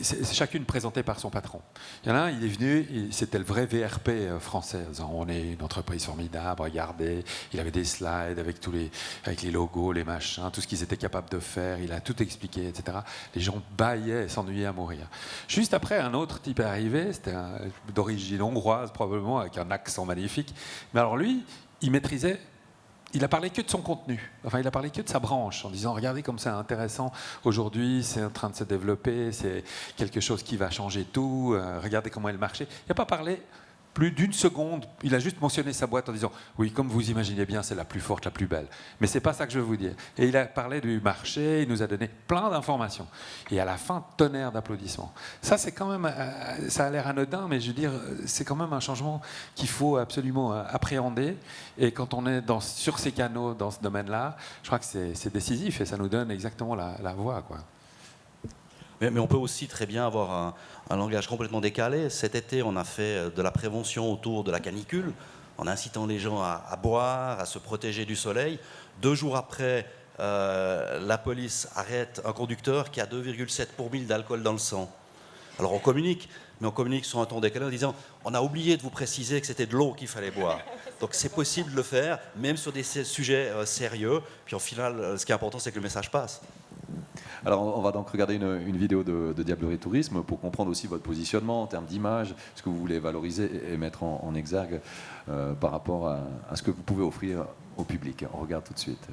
C'est chacune présentée par son patron. Il y en a un, il est venu, c'était le vrai VRP français. On est une entreprise formidable, regardez. Il avait des slides avec les logos, les machins, tout ce qu'ils étaient capables de faire. Il a tout expliqué, etc. Les gens bâillaient et s'ennuyaient à mourir. Juste après, un autre type est arrivé, c'était d'origine hongroise probablement, avec un accent magnifique. Mais alors lui, il maîtrisait... Il a parlé que de son contenu, enfin il a parlé que de sa branche, en disant regardez comme c'est intéressant aujourd'hui, c'est en train de se développer, c'est quelque chose qui va changer tout, regardez comment elle marchait. Il n'a pas parlé plus d'une seconde, il a juste mentionné sa boîte en disant oui, comme vous imaginez bien, c'est la plus forte, la plus belle. Mais c'est pas ça que je veux vous dire. Et il a parlé du marché, il nous a donné plein d'informations. Et à la fin, tonnerre d'applaudissements. Ça, c'est quand même, ça a l'air anodin, mais je veux dire, c'est quand même un changement qu'il faut absolument appréhender. Et quand on est sur ces canaux, dans ce domaine-là, je crois que c'est décisif et ça nous donne exactement la voie, quoi. Mais on peut aussi très bien avoir un langage complètement décalé. Cet été, on a fait de la prévention autour de la canicule, en incitant les gens à boire, à se protéger du soleil. 2 jours après, la police arrête un conducteur qui a 2,7 pour 1000 d'alcool dans le sang. Alors on communique, mais on communique sur un ton décalé en disant on a oublié de vous préciser que c'était de l'eau qu'il fallait boire. Donc c'est possible de le faire, même sur des sujets sérieux. Puis au final, ce qui est important, c'est que le message passe. Alors on va donc regarder une vidéo de Diablerie Tourisme pour comprendre aussi votre positionnement en termes d'image, ce que vous voulez valoriser et mettre en exergue par rapport à ce que vous pouvez offrir au public. On regarde tout de suite.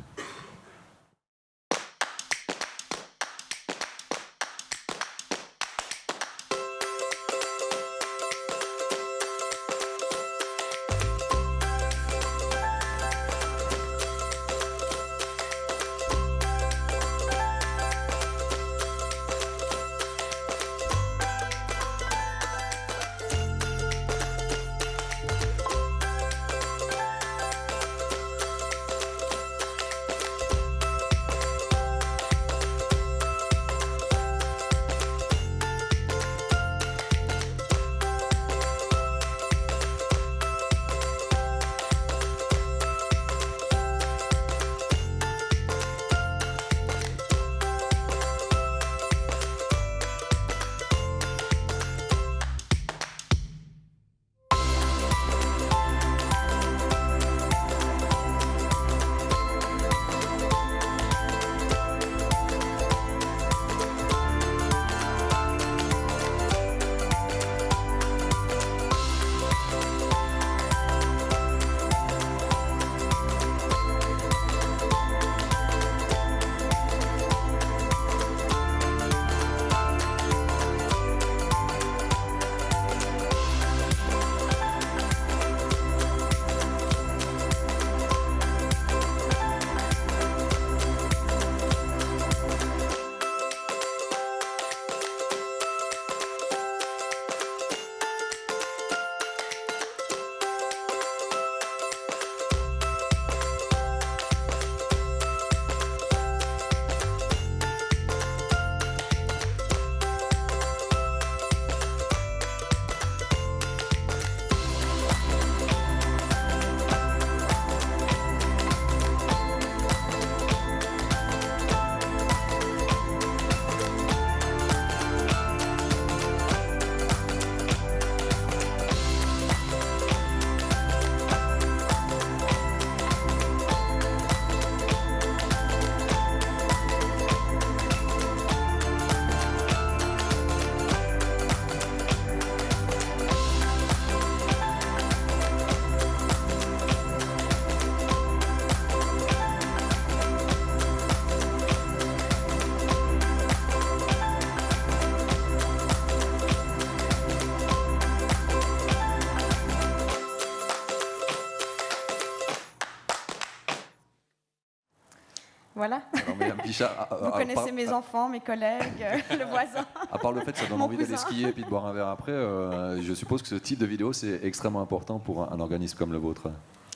Voilà. Alors, Madame Pichard, Vous connaissez mes enfants, mes collègues, le voisin. à part le fait que ça donne Mon envie d'aller cousin. skier et puis de boire un verre après, je suppose que ce type de vidéo, c'est extrêmement important pour un organisme comme le vôtre.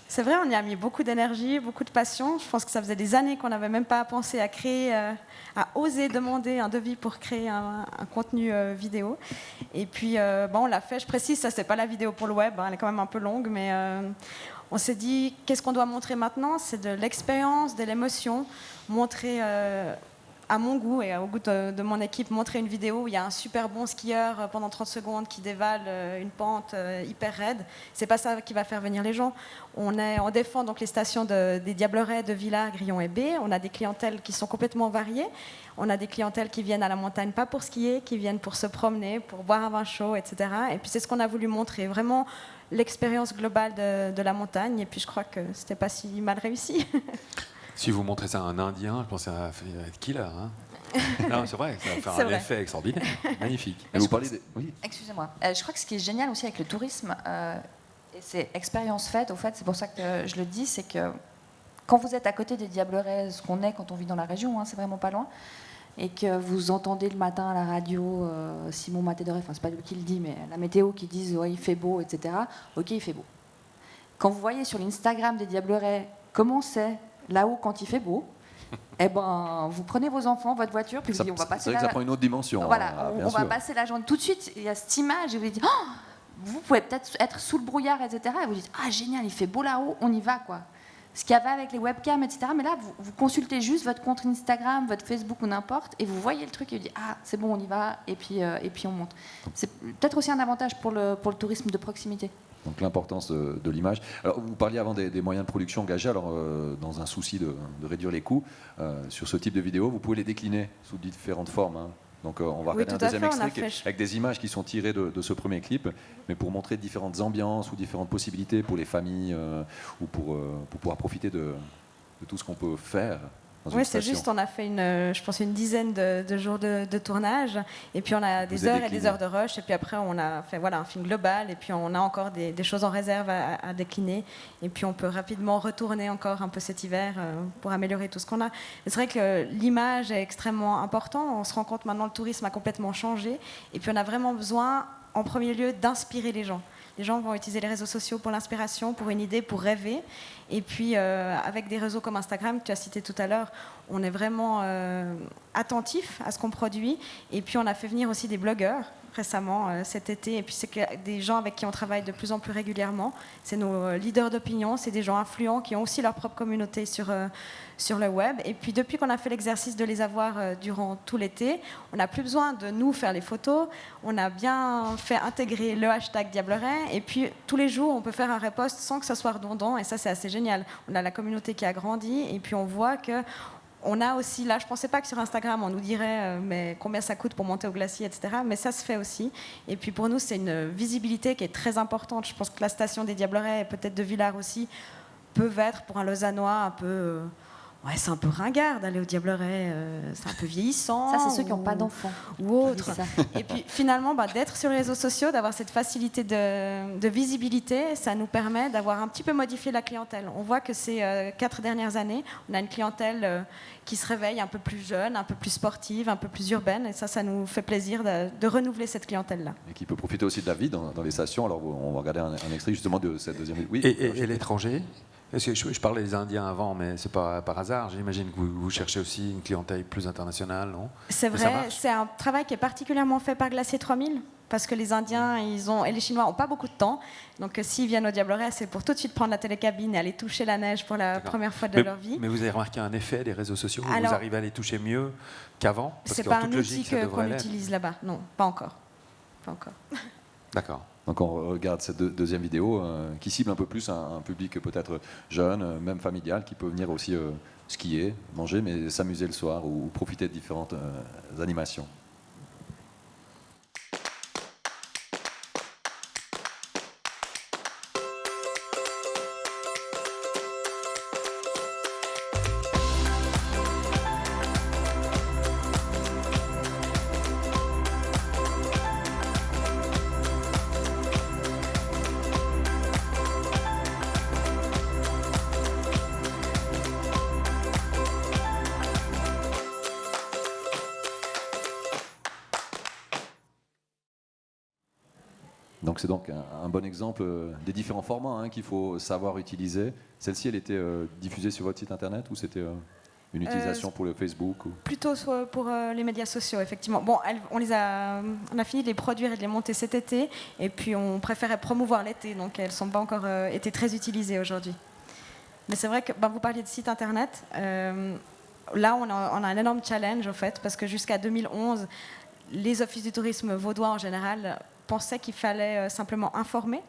C'est vrai, on y a mis beaucoup d'énergie, beaucoup de passion. Je pense que ça faisait des années qu'on n'avait même pas pensé à créer, à oser demander un devis pour créer un contenu vidéo. Et puis, on l'a fait. Je précise, ça, c'est pas la vidéo pour le web. Elle est quand même un peu longue, mais on s'est dit, qu'est-ce qu'on doit montrer maintenant? C'est de l'expérience, de l'émotion, montrer à mon goût et au goût de mon équipe, montrer une vidéo où il y a un super bon skieur pendant 30 secondes qui dévale une pente hyper raide. C'est pas ça qui va faire venir les gens. On défend donc les stations des Diablerets, de Villars, Grillon et B. On a des clientèles qui sont complètement variées. On a des clientèles qui viennent à la montagne pas pour skier, qui viennent pour se promener, pour boire un vin chaud, etc. Et puis c'est ce qu'on a voulu montrer, vraiment l'expérience globale de la montagne. Et puis je crois que c'était pas si mal réussi. Si vous montrez ça à un Indien, je pense que ça va être killer. Hein. Non, c'est vrai, ça va faire C'est un vrai. effet extraordinaire. Magnifique. Et vous parlez des... Oui. Excusez-moi. Je crois que ce qui est génial aussi avec le tourisme, et c'est expérience faite, au fait, c'est pour ça que je le dis, c'est que quand vous êtes à côté des Diablerets, ce qu'on est quand on vit dans la région, hein, c'est vraiment pas loin, et que vous entendez le matin à la radio Simon Matedoré, enfin c'est pas lui qui le dit, mais la météo qui dit ouais, il fait beau, etc. Ok, il fait beau. Quand vous voyez sur l'Instagram des Diablerets comment c'est là-haut quand il fait beau, eh ben, vous prenez vos enfants, votre voiture, puis vous Ça- dites on va c'est passer vrai que ça prend une autre dimension. voilà, hein, bien on va sûr. passer la journée. Tout de suite, il y a cette image et vous dites oh, vous pouvez peut-être être sous le brouillard, etc. Et vous dites ah génial, il fait beau là-haut, on y va quoi. Ce qu'il y avait avec les webcams, etc. Mais là, vous consultez juste votre compte Instagram, votre Facebook ou n'importe, et vous voyez le truc et vous dites ah c'est bon, on y va, et puis on monte. C'est peut-être aussi un avantage pour le tourisme de proximité. Donc l'importance de l'image. Alors vous parliez avant des moyens de production engagés. Alors dans un souci de réduire les coûts, sur ce type de vidéo, vous pouvez les décliner sous différentes formes. Hein. Donc on va Oui, regarder un tout à deuxième fait, on a extrait fait- avec des images qui sont tirées de ce premier clip, mais pour montrer différentes ambiances ou différentes possibilités pour les familles ou pour pouvoir profiter de tout ce qu'on peut faire. dans une Oui, c'est station. juste, on a fait je pense une dizaine de jours de tournage, et puis on a des Vous avez heures et des décliné. heures de rush, et puis après on a fait un film global, et puis on a encore des choses en réserve à décliner, et puis on peut rapidement retourner encore un peu cet hiver pour améliorer tout ce qu'on a. Mais c'est vrai que l'image est extrêmement importante, on se rend compte maintenant que le tourisme a complètement changé, et puis on a vraiment besoin, en premier lieu, d'inspirer les gens. Les gens vont utiliser les réseaux sociaux pour l'inspiration, pour une idée, pour rêver. Et puis, avec des réseaux comme Instagram, que tu as cité tout à l'heure, on est vraiment attentif à ce qu'on produit. Et puis, on a fait venir aussi des blogueurs récemment, cet été. Et puis, c'est des gens avec qui on travaille de plus en plus régulièrement. C'est nos leaders d'opinion, c'est des gens influents qui ont aussi leur propre communauté sur le web. Et puis, depuis qu'on a fait l'exercice de les avoir durant tout l'été, on n'a plus besoin de nous faire les photos. On a bien fait intégrer le hashtag Diableret. Et puis, tous les jours, on peut faire un repost sans que ça soit redondant. Et ça, c'est assez génial. On a la communauté qui a grandi. Et puis, on voit que on a aussi, là, je ne pensais pas que sur Instagram, on nous dirait mais combien ça coûte pour monter au glacier, etc. Mais ça se fait aussi. Et puis pour nous, c'est une visibilité qui est très importante. Je pense que la station des Diablerets et peut-être de Villars aussi peuvent être pour un Lausannois un peu... ouais, c'est un peu ringard d'aller au Diableret, c'est un peu vieillissant. Ça, c'est ceux qui n'ont pas d'enfants. Ou autre. Ça. Et puis finalement, d'être sur les réseaux sociaux, d'avoir cette facilité de visibilité, ça nous permet d'avoir un petit peu modifié la clientèle. On voit que ces 4 dernières années, on a une clientèle qui se réveille un peu plus jeune, un peu plus sportive, un peu plus urbaine. Et ça nous fait plaisir de renouveler cette clientèle-là. Et qui peut profiter aussi de la vie dans les stations. Alors on va regarder un extrait justement de cette deuxième. Oui. Et l'étranger? Parce que je parlais des Indiens avant, mais c'est pas par hasard. J'imagine que vous cherchez aussi une clientèle plus internationale, non? C'est Mais ça vrai, marche. c'est un travail qui est particulièrement fait par Glacier 3000, parce que les Indiens et les Chinois n'ont pas beaucoup de temps. Donc s'ils viennent au Diableret, c'est pour tout de suite prendre la télécabine et aller toucher la neige pour la D'accord. première fois de leur vie. Mais vous avez remarqué un effet des réseaux sociaux où Alors, vous arrivez à les toucher mieux qu'avant? Parce C'est qu'en pas toute un logique, outil ça qu'on devrait l'être. utilise là-bas. Non, pas encore. Pas encore. D'accord. Donc on regarde cette deuxième vidéo qui cible un peu plus un public peut-être jeune, même familial, qui peut venir aussi skier, manger, mais s'amuser le soir ou profiter de différentes animations. Donc c'est donc un bon exemple des différents formats qu'il faut savoir utiliser. Celle-ci, elle était diffusée sur votre site internet ou c'était une utilisation pour le Facebook ou... Plutôt pour les médias sociaux, effectivement. Bon, on a fini de les produire et de les monter cet été, et puis on préférait promouvoir l'été, donc elles n'ont pas encore été très utilisées aujourd'hui. Mais c'est vrai que vous parliez de site internet. Là, on a un énorme challenge, en fait, parce que jusqu'à 2011, les offices du tourisme vaudois, en général, pensaient qu'il fallait simplement informer,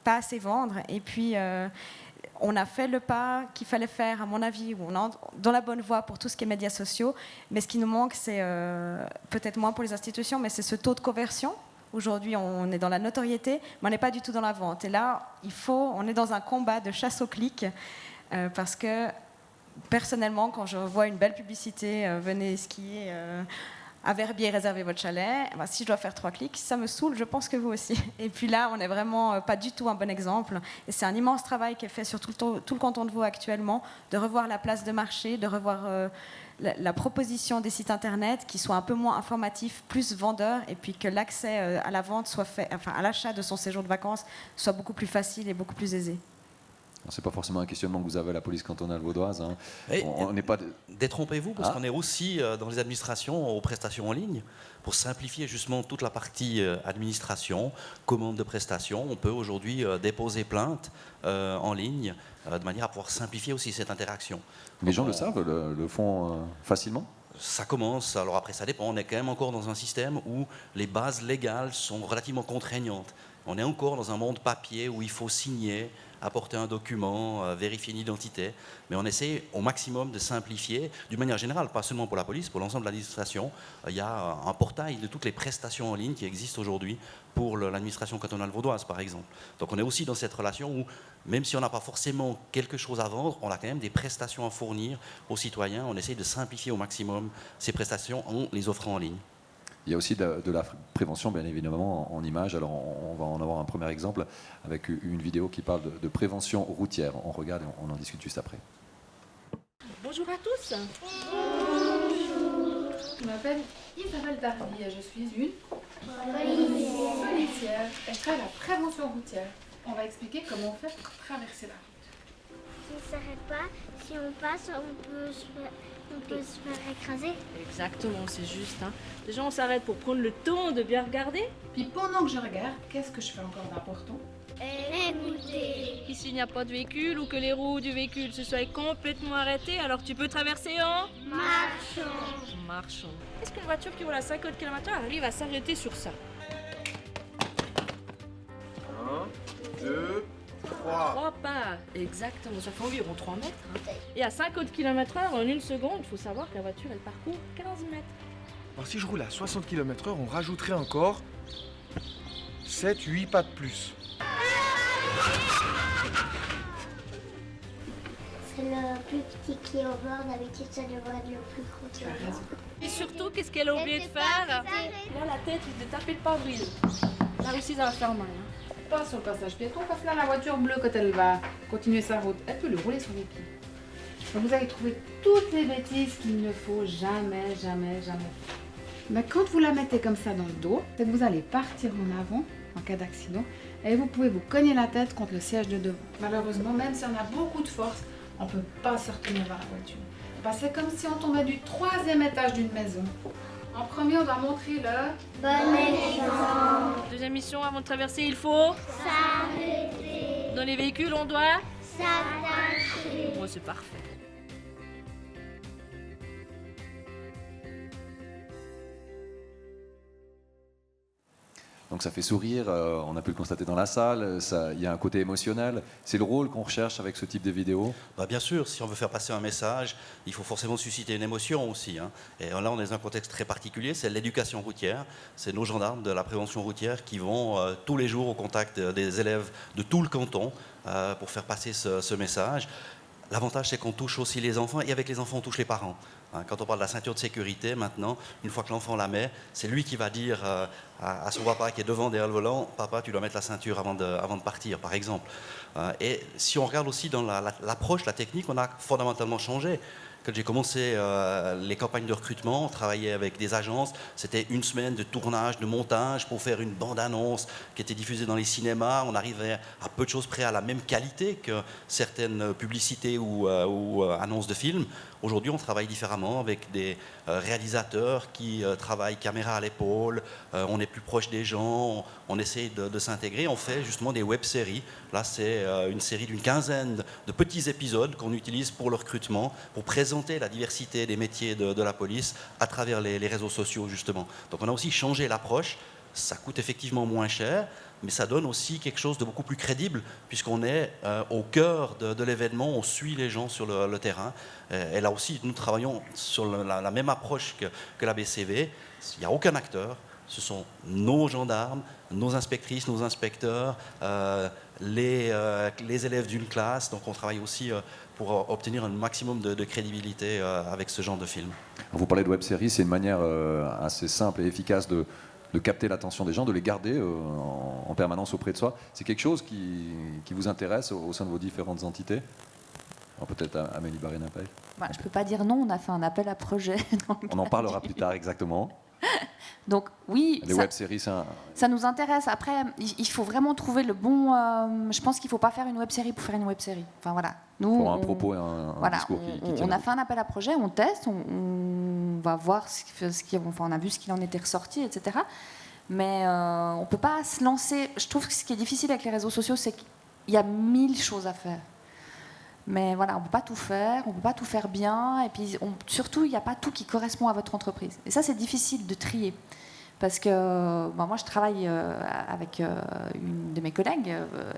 pas assez vendre. Et puis, on a fait le pas qu'il fallait faire, à mon avis, où on est dans la bonne voie pour tout ce qui est médias sociaux. Mais ce qui nous manque, c'est peut-être moins pour les institutions, mais c'est ce taux de conversion. Aujourd'hui, on est dans la notoriété, mais on n'est pas du tout dans la vente. Et là, on est dans un combat de chasse au clic, parce que personnellement, quand je vois une belle publicité, venez skier à Verbier, réservez votre chalet, si je dois faire 3 clics, ça me saoule, je pense que vous aussi. Et puis là, on n'est vraiment pas du tout un bon exemple. Et c'est un immense travail qui est fait sur tout le canton de Vaud actuellement, de revoir la place de marché, de revoir la proposition des sites internet qui soit un peu moins informatif, plus vendeur, et puis que l'accès à la vente soit fait, enfin à l'achat de son séjour de vacances soit beaucoup plus facile et beaucoup plus aisé. C'est pas forcément un questionnement que vous avez à la police cantonale vaudoise. On n'est pas... Détrompez-vous, parce qu'on est aussi dans les administrations aux prestations en ligne. Pour simplifier justement toute la partie administration, commande de prestations, on peut aujourd'hui déposer plainte en ligne de manière à pouvoir simplifier aussi cette interaction. Les gens le savent, le font facilement? Ça commence, alors après ça dépend, on est quand même encore dans un système où les bases légales sont relativement contraignantes. On est encore dans un monde papier où il faut signer, apporter un document, vérifier une identité, mais on essaie au maximum de simplifier, d'une manière générale, pas seulement pour la police, pour l'ensemble de l'administration. Il y a un portail de toutes les prestations en ligne qui existent aujourd'hui pour l'administration cantonale vaudoise, par exemple. Donc on est aussi dans cette relation où, même si on n'a pas forcément quelque chose à vendre, on a quand même des prestations à fournir aux citoyens. On essaie de simplifier au maximum ces prestations en les offrant en ligne. Il y a aussi de la prévention, bien évidemment, en images. Alors, on va en avoir un premier exemple avec une vidéo qui parle de prévention routière. On regarde et on en discute juste après. Bonjour à tous. Je m'appelle Isabelle Darby et je suis une policière. Et je fais la prévention routière. On va expliquer comment on fait pour traverser la route. Si on ne s'arrête pas, si on passe, on peut se faire écraser. Exactement, c'est juste. Déjà, on s'arrête pour prendre le temps de bien regarder. Puis pendant que je regarde, qu'est-ce que je fais encore d'important? Écoutez. Ici, il n'y a pas de véhicule ou que les roues du véhicule se soient complètement arrêtées, alors tu peux traverser en marchant. Est-ce qu'une voiture qui roule à 50 km/h arrive à s'arrêter sur ça? 1, 2, 3. 3 pas, exactement, ça fait environ 3 mètres. Et à 50 km/h, en une seconde, il faut savoir que la voiture, elle parcourt 15 mètres. Alors si je roule à 60 km/h, on rajouterait encore 7-8 pas de plus. C'est le plus petit qui est au bord, d'habitude ça devrait être le plus gros qui est au bord. Et surtout, qu'est-ce qu'elle a oublié de faire? Là, la tête, de taper le pare-brise. Là aussi, ça va faire mal. Pas sur le passage piéton, parce que là, la voiture bleue, quand elle va continuer sa route, elle peut le rouler sur les pieds. Donc vous allez trouver toutes les bêtises qu'il ne faut jamais, jamais, jamais faire. Mais quand vous la mettez comme ça dans le dos, c'est que vous allez partir en avant en cas d'accident et vous pouvez vous cogner la tête contre le siège de devant. Malheureusement, même si on a beaucoup de force, on ne peut pas se retourner vers la voiture. Ben, c'est comme si on tombait du 3e étage d'une maison. En premier, on doit montrer le bon exemple. Deuxième mission, avant de traverser, il faut S'arrêter. dans les véhicules, on doit S'attacher. Bon, c'est parfait. Donc ça fait sourire, on a pu le constater dans la salle, il y a un côté émotionnel. C'est le rôle qu'on recherche avec ce type de vidéo? Bien sûr, si on veut faire passer un message, il faut forcément susciter une émotion aussi. Et là, on est dans un contexte très particulier, c'est l'éducation routière. C'est nos gendarmes de la prévention routière qui vont tous les jours au contact des élèves de tout le canton pour faire passer ce message. L'avantage, c'est qu'on touche aussi les enfants, et avec les enfants, on touche les parents. Quand on parle de la ceinture de sécurité, maintenant, une fois que l'enfant la met, c'est lui qui va dire à son papa qui est devant derrière le volant, « Papa, tu dois mettre la ceinture avant de partir », par exemple. Et si on regarde aussi dans l'approche, la technique, on a fondamentalement changé. Quand j'ai commencé les campagnes de recrutement, on travaillait avec des agences. C'était une semaine de tournage, de montage pour faire une bande-annonce qui était diffusée dans les cinémas. On arrivait à peu de choses près à la même qualité que certaines publicités ou annonces de films. Aujourd'hui, on travaille différemment avec des réalisateurs qui travaillent caméra à l'épaule. On est plus proche des gens. On essaie de s'intégrer. On fait justement des web-séries. Là, c'est une série d'une quinzaine de petits épisodes qu'on utilise pour le recrutement, pour présenter la diversité des métiers de la police à travers les réseaux sociaux, justement. Donc, on a aussi changé l'approche. Ça coûte effectivement moins cher, mais ça donne aussi quelque chose de beaucoup plus crédible, puisqu'on est au cœur de l'événement, on suit les gens sur le terrain. Et là aussi, nous travaillons sur la même approche que la BCV. Il n'y a aucun acteur, ce sont nos gendarmes, nos inspectrices, nos inspecteurs, les élèves d'une classe. Donc on travaille aussi pour obtenir un maximum de crédibilité avec ce genre de film. Vous parlez de web-série, c'est une manière assez simple et efficace de capter l'attention des gens, de les garder en permanence auprès de soi. C'est quelque chose qui vous intéresse au sein de vos différentes entités? Peut-être Amélie Barré-Napel. Je ne peux pas dire non, on a fait un appel à projet. On en parlera plus tard, exactement. Donc oui, les web-séries, ça nous intéresse. Après, il faut vraiment trouver le bon... je pense qu'il ne faut pas faire une web-série pour faire une web-série. Enfin voilà. Nous, il faut un propos et un discours qui tient. On a fait un appel à projet, on teste, on va voir on a vu ce qu'il en était ressorti, etc. Mais on ne peut pas se lancer... Je trouve que ce qui est difficile avec les réseaux sociaux, c'est qu'il y a 1000 choses à faire. Mais voilà, on ne peut pas tout faire, on ne peut pas tout faire bien, et puis surtout, il n'y a pas tout qui correspond à votre entreprise. Et ça, c'est difficile de trier. Parce que moi, je travaille avec une de mes collègues,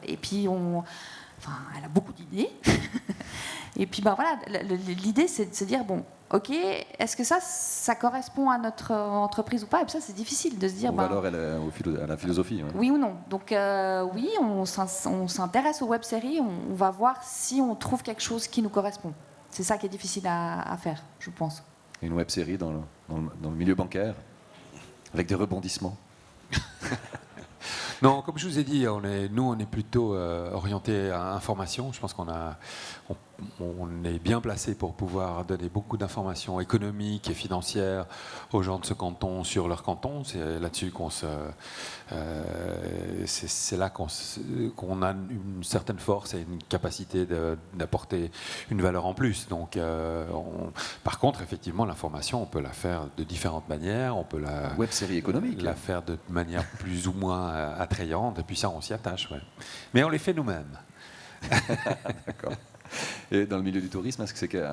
et puis elle a beaucoup d'idées. Et puis voilà, l'idée, c'est de se dire, bon, ok, est-ce que ça correspond à notre entreprise ou pas? Et puis ça, c'est difficile de se dire... Ou alors à la philosophie. Oui ou non. Donc oui, on s'intéresse aux web-séries, on va voir si on trouve quelque chose qui nous correspond. C'est ça qui est difficile à faire, je pense. Une web-série dans le milieu bancaire, avec des rebondissements. Non, comme je vous ai dit, nous, on est plutôt orienté à information. Je pense qu'on est bien placé pour pouvoir donner beaucoup d'informations économiques et financières aux gens de ce canton sur leur canton. C'est là-dessus c'est là qu'on a une certaine force et une capacité d'apporter une valeur en plus. Donc, par contre, effectivement, l'information, on peut la faire de différentes manières. On peut web-série économique, la faire de manière plus ou moins attrayante. Et puis ça, on s'y attache. Ouais. Mais on les fait nous-mêmes. D'accord. Et dans le milieu du tourisme, est-ce que c'est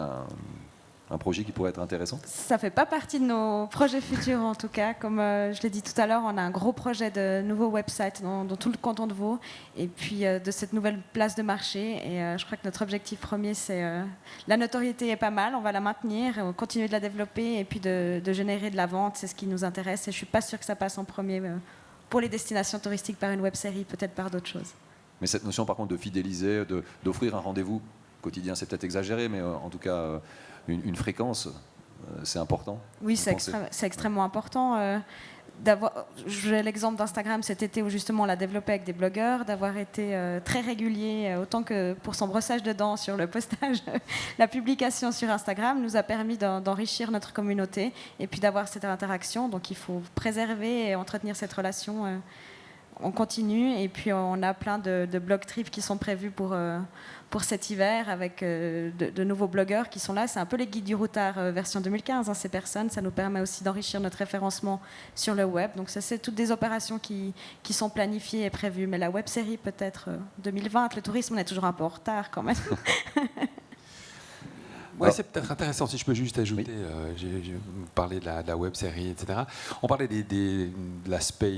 un projet qui pourrait être intéressant? Ça ne fait pas partie de nos projets futurs en tout cas. Comme je l'ai dit tout à l'heure, on a un gros projet de nouveau website dans tout le canton de Vaud et puis de cette nouvelle place de marché. Et je crois que notre objectif premier, c'est la notoriété est pas mal, on va la maintenir, continuer de la développer et puis de générer de la vente, c'est ce qui nous intéresse. Et je ne suis pas sûre que ça passe en premier pour les destinations touristiques par une web-série, peut-être par d'autres choses. Mais cette notion par contre de fidéliser, d'offrir un rendez-vous quotidien, c'est peut-être exagéré, mais en tout cas une fréquence, c'est important. Oui, c'est extrêmement important. J'ai l'exemple d'Instagram cet été où justement on l'a développé avec des blogueurs, d'avoir été très régulier, autant que pour son brossage de dents sur le postage. La publication sur Instagram nous a permis d'enrichir notre communauté et puis d'avoir cette interaction. Donc il faut préserver et entretenir cette relation. On continue et puis on a plein de blog trips qui sont prévus pour cet hiver avec de nouveaux blogueurs qui sont là. C'est un peu les guides du routard version 2015, ces personnes. Ça nous permet aussi d'enrichir notre référencement sur le web. Donc ça, c'est toutes des opérations qui sont planifiées et prévues. Mais la web-série peut-être 2020, le tourisme, on est toujours un peu en retard quand même. Ouais, c'est peut-être intéressant, si je peux juste ajouter, j'ai parlé de la web-série, etc. On parlait de l'aspect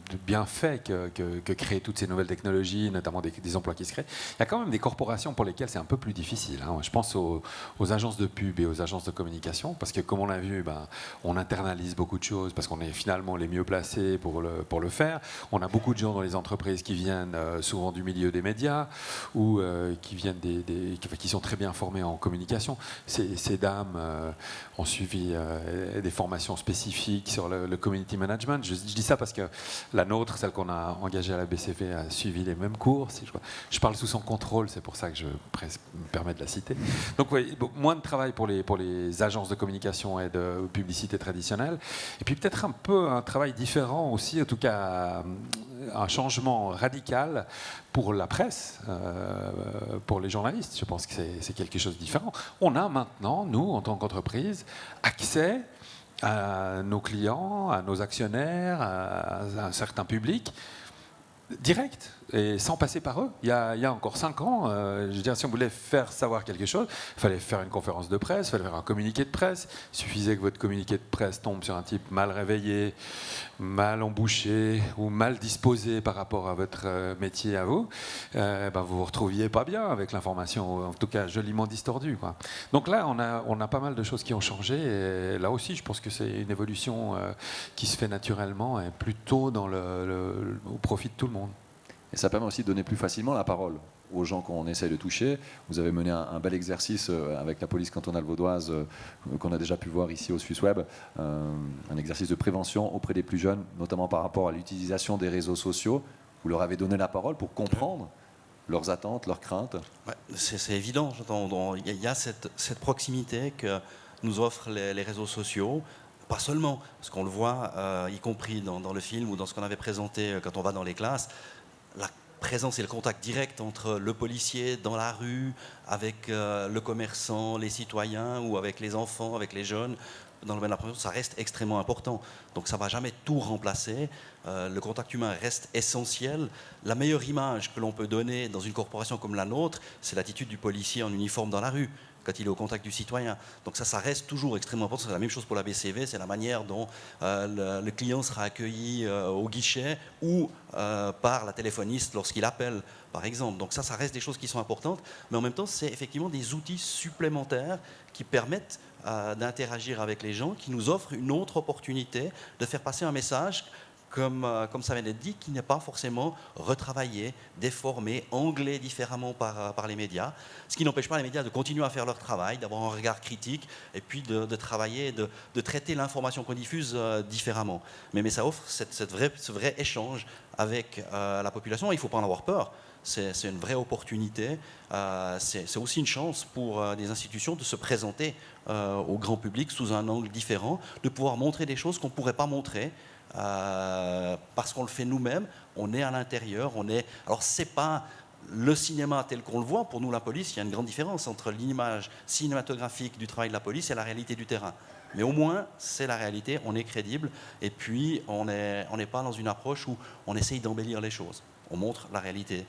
de bienfait que créent toutes ces nouvelles technologies, notamment des emplois qui se créent. Il y a quand même des corporations pour lesquelles c'est un peu plus difficile. Hein. Je pense aux agences de pub et aux agences de communication, parce que comme on l'a vu, on internalise beaucoup de choses, parce qu'on est finalement les mieux placés pour le faire. On a beaucoup de gens dans les entreprises qui viennent souvent du milieu des médias, ou qui viennent qui sont très bien formés en communication. Ces dames ont suivi des formations spécifiques sur le community management. Je dis ça parce que La nôtre, celle qu'on a engagée à la BCV, a suivi les mêmes cours. Je parle sous son contrôle, c'est pour ça que je me permets de la citer. Donc oui, moins de travail pour les agences de communication et de publicité traditionnelle. Et puis peut-être un peu un travail différent aussi, en tout cas un changement radical pour la presse, pour les journalistes. Je pense que c'est quelque chose de différent. On a maintenant, nous, en tant qu'entreprise, accès à nos clients, à nos actionnaires, à un certain public, direct et sans passer par eux. Il y a encore 5 ans, je veux dire, si on voulait faire savoir quelque chose, il fallait faire une conférence de presse, il fallait faire un communiqué de presse. Il suffisait que votre communiqué de presse tombe sur un type mal réveillé, mal embouché ou mal disposé par rapport à votre métier à vous, vous vous retrouviez pas bien avec l'information, en tout cas joliment distordue, quoi. Donc là, on a pas mal de choses qui ont changé et là aussi, je pense que c'est une évolution qui se fait naturellement et plutôt au profit de tout le monde. Et ça permet aussi de donner plus facilement la parole aux gens qu'on essaye de toucher. Vous avez mené un bel exercice avec la police cantonale vaudoise qu'on a déjà pu voir ici au Suisse Web, un exercice de prévention auprès des plus jeunes, notamment par rapport à l'utilisation des réseaux sociaux. Vous leur avez donné la parole pour comprendre leurs attentes, leurs craintes. Ouais, c'est évident. Il y a cette proximité que nous offrent les réseaux sociaux. Pas seulement, parce qu'on le voit, y compris dans le film ou dans ce qu'on avait présenté quand on va dans les classes, la présence et le contact direct entre le policier dans la rue, avec le commerçant, les citoyens, ou avec les enfants, avec les jeunes, dans le domaine de la prévention, ça reste extrêmement important. Donc ça ne va jamais tout remplacer. Le contact humain reste essentiel. La meilleure image que l'on peut donner dans une corporation comme la nôtre, c'est l'attitude du policier en uniforme dans la rue, quand il est au contact du citoyen. Donc ça reste toujours extrêmement important. C'est la même chose pour la BCV, c'est la manière dont le client sera accueilli au guichet ou par la téléphoniste lorsqu'il appelle, par exemple. Donc ça reste des choses qui sont importantes, mais en même temps, c'est effectivement des outils supplémentaires qui permettent d'interagir avec les gens, qui nous offrent une autre opportunité de faire passer un message comme ça vient d'être dit, qui n'est pas forcément retravaillé, déformé, anglais différemment par les médias. Ce qui n'empêche pas les médias de continuer à faire leur travail, d'avoir un regard critique et puis de travailler, de traiter l'information qu'on diffuse différemment. Mais ça offre ce vrai échange avec la population. Il ne faut pas en avoir peur. C'est une vraie opportunité. C'est aussi une chance pour des institutions de se présenter au grand public sous un angle différent, de pouvoir montrer des choses qu'on ne pourrait pas montrer. Parce qu'on le fait nous-mêmes, on est à l'intérieur, alors c'est pas le cinéma tel qu'on le voit. Pour nous, la police, il y a une grande différence entre l'image cinématographique du travail de la police et la réalité du terrain. Mais au moins, c'est la réalité, on est crédible, et puis on n'est pas dans une approche où on essaye d'embellir les choses. On montre la réalité.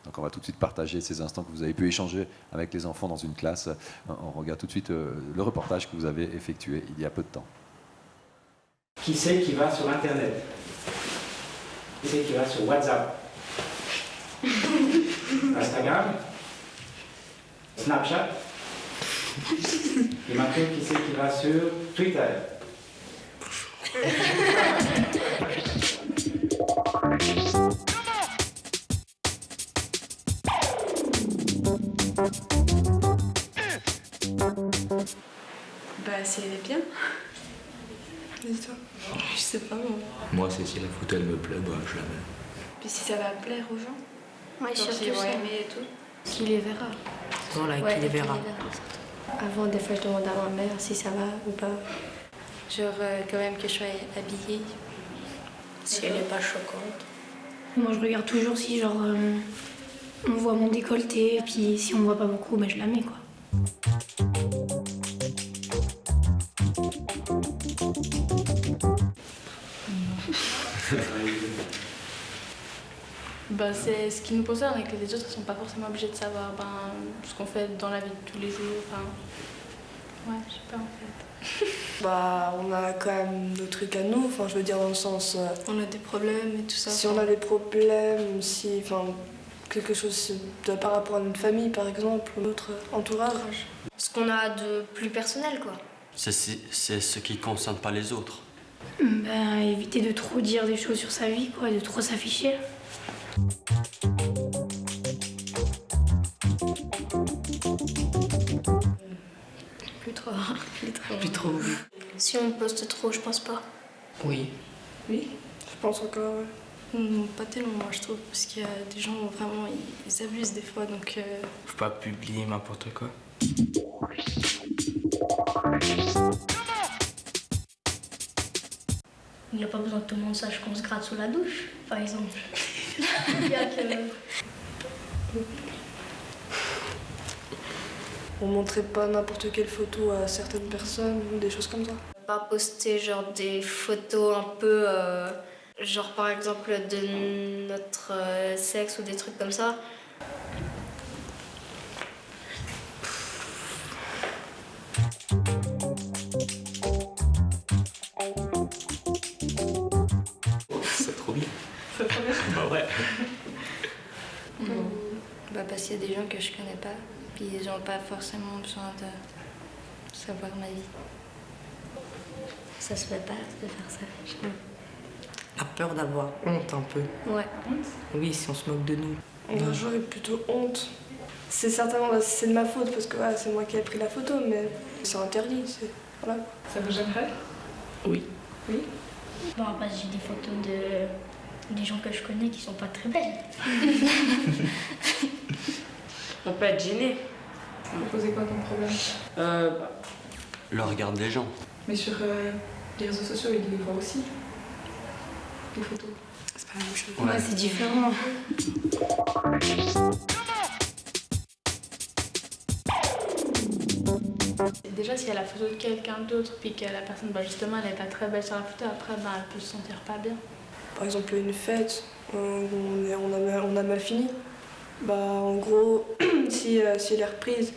Donc on va tout de suite partager ces instants que vous avez pu échanger avec les enfants dans une classe. On regarde tout de suite le reportage que vous avez effectué il y a peu de temps. Qui c'est qui va sur Internet? Qui c'est qui va sur WhatsApp? Instagram? Snapchat? Et maintenant, qui c'est qui va sur Twitter? C'est bien. Et toi? Je sais pas moi. Moi, c'est si la photo elle me plaît, je la mets. Puis si ça va plaire aux gens. Ouais, surtout s'ils vont aimer et tout. Qui les verra. Voilà, qui les verra. Avant, des fois, je demande à ma mère si ça va ou pas. Genre, quand même que je sois habillée. Si elle n'est pas choquante. Moi, je regarde toujours si, genre, on voit mon décolleté. Et puis, si on voit pas beaucoup, je la mets, quoi. C'est ce qui nous concerne et que les autres ne sont pas forcément obligés de savoir ce qu'on fait dans la vie de tous les jours. Ouais, je sais pas en fait. On a quand même nos trucs à nous, je veux dire dans le sens... on a des problèmes et tout ça. Si on a des problèmes, si quelque chose par rapport à notre famille par exemple, ou notre entourage. Ce qu'on a de plus personnel quoi. C'est ce qui ne concerne pas les autres. Éviter de trop dire des choses sur sa vie, quoi, de trop s'afficher. Plus trop. Si on poste trop, je pense pas. Oui. Oui, je pense encore, ouais. Pas tellement, moi je trouve, parce qu'il y a des gens vraiment, ils abusent des fois, donc... Faut pas publier n'importe quoi. Il n'y a pas besoin que tout le monde sache qu'on se gratte sous la douche, par exemple. Il y a que... On montrait pas n'importe quelle photo à certaines personnes ou des choses comme ça. Pas poster genre des photos un peu, genre par exemple de notre sexe ou des trucs comme ça. C'est trop bien. C'est trop bien. Bah ouais. Parce qu'il y a des gens que je connais pas, puis ils n'ont pas forcément besoin de savoir ma vie. Ça se fait pas de faire ça. A peur d'avoir honte un peu. Ouais. Oui, si on se moque de nous. Moi, j'aurais plutôt honte. C'est certainement c'est de ma faute parce que c'est moi qui ai pris la photo, mais c'est interdit. Voilà. Ça vous gênerait? Oui. Oui. Bon, j'ai des photos des gens que je connais qui sont pas très belles. On peut être gêné. Vous posez quoi comme problème? Le regard des gens. Mais sur les réseaux sociaux, ils les voient aussi. Les photos. C'est pas la même chose. Ouais, c'est différent. Déjà, si elle a la photo de quelqu'un d'autre, puis que la personne, justement, elle n'est pas très belle sur la photo, après, elle peut se sentir pas bien. Par exemple, une fête où on a mal fini. En gros, si elle est reprise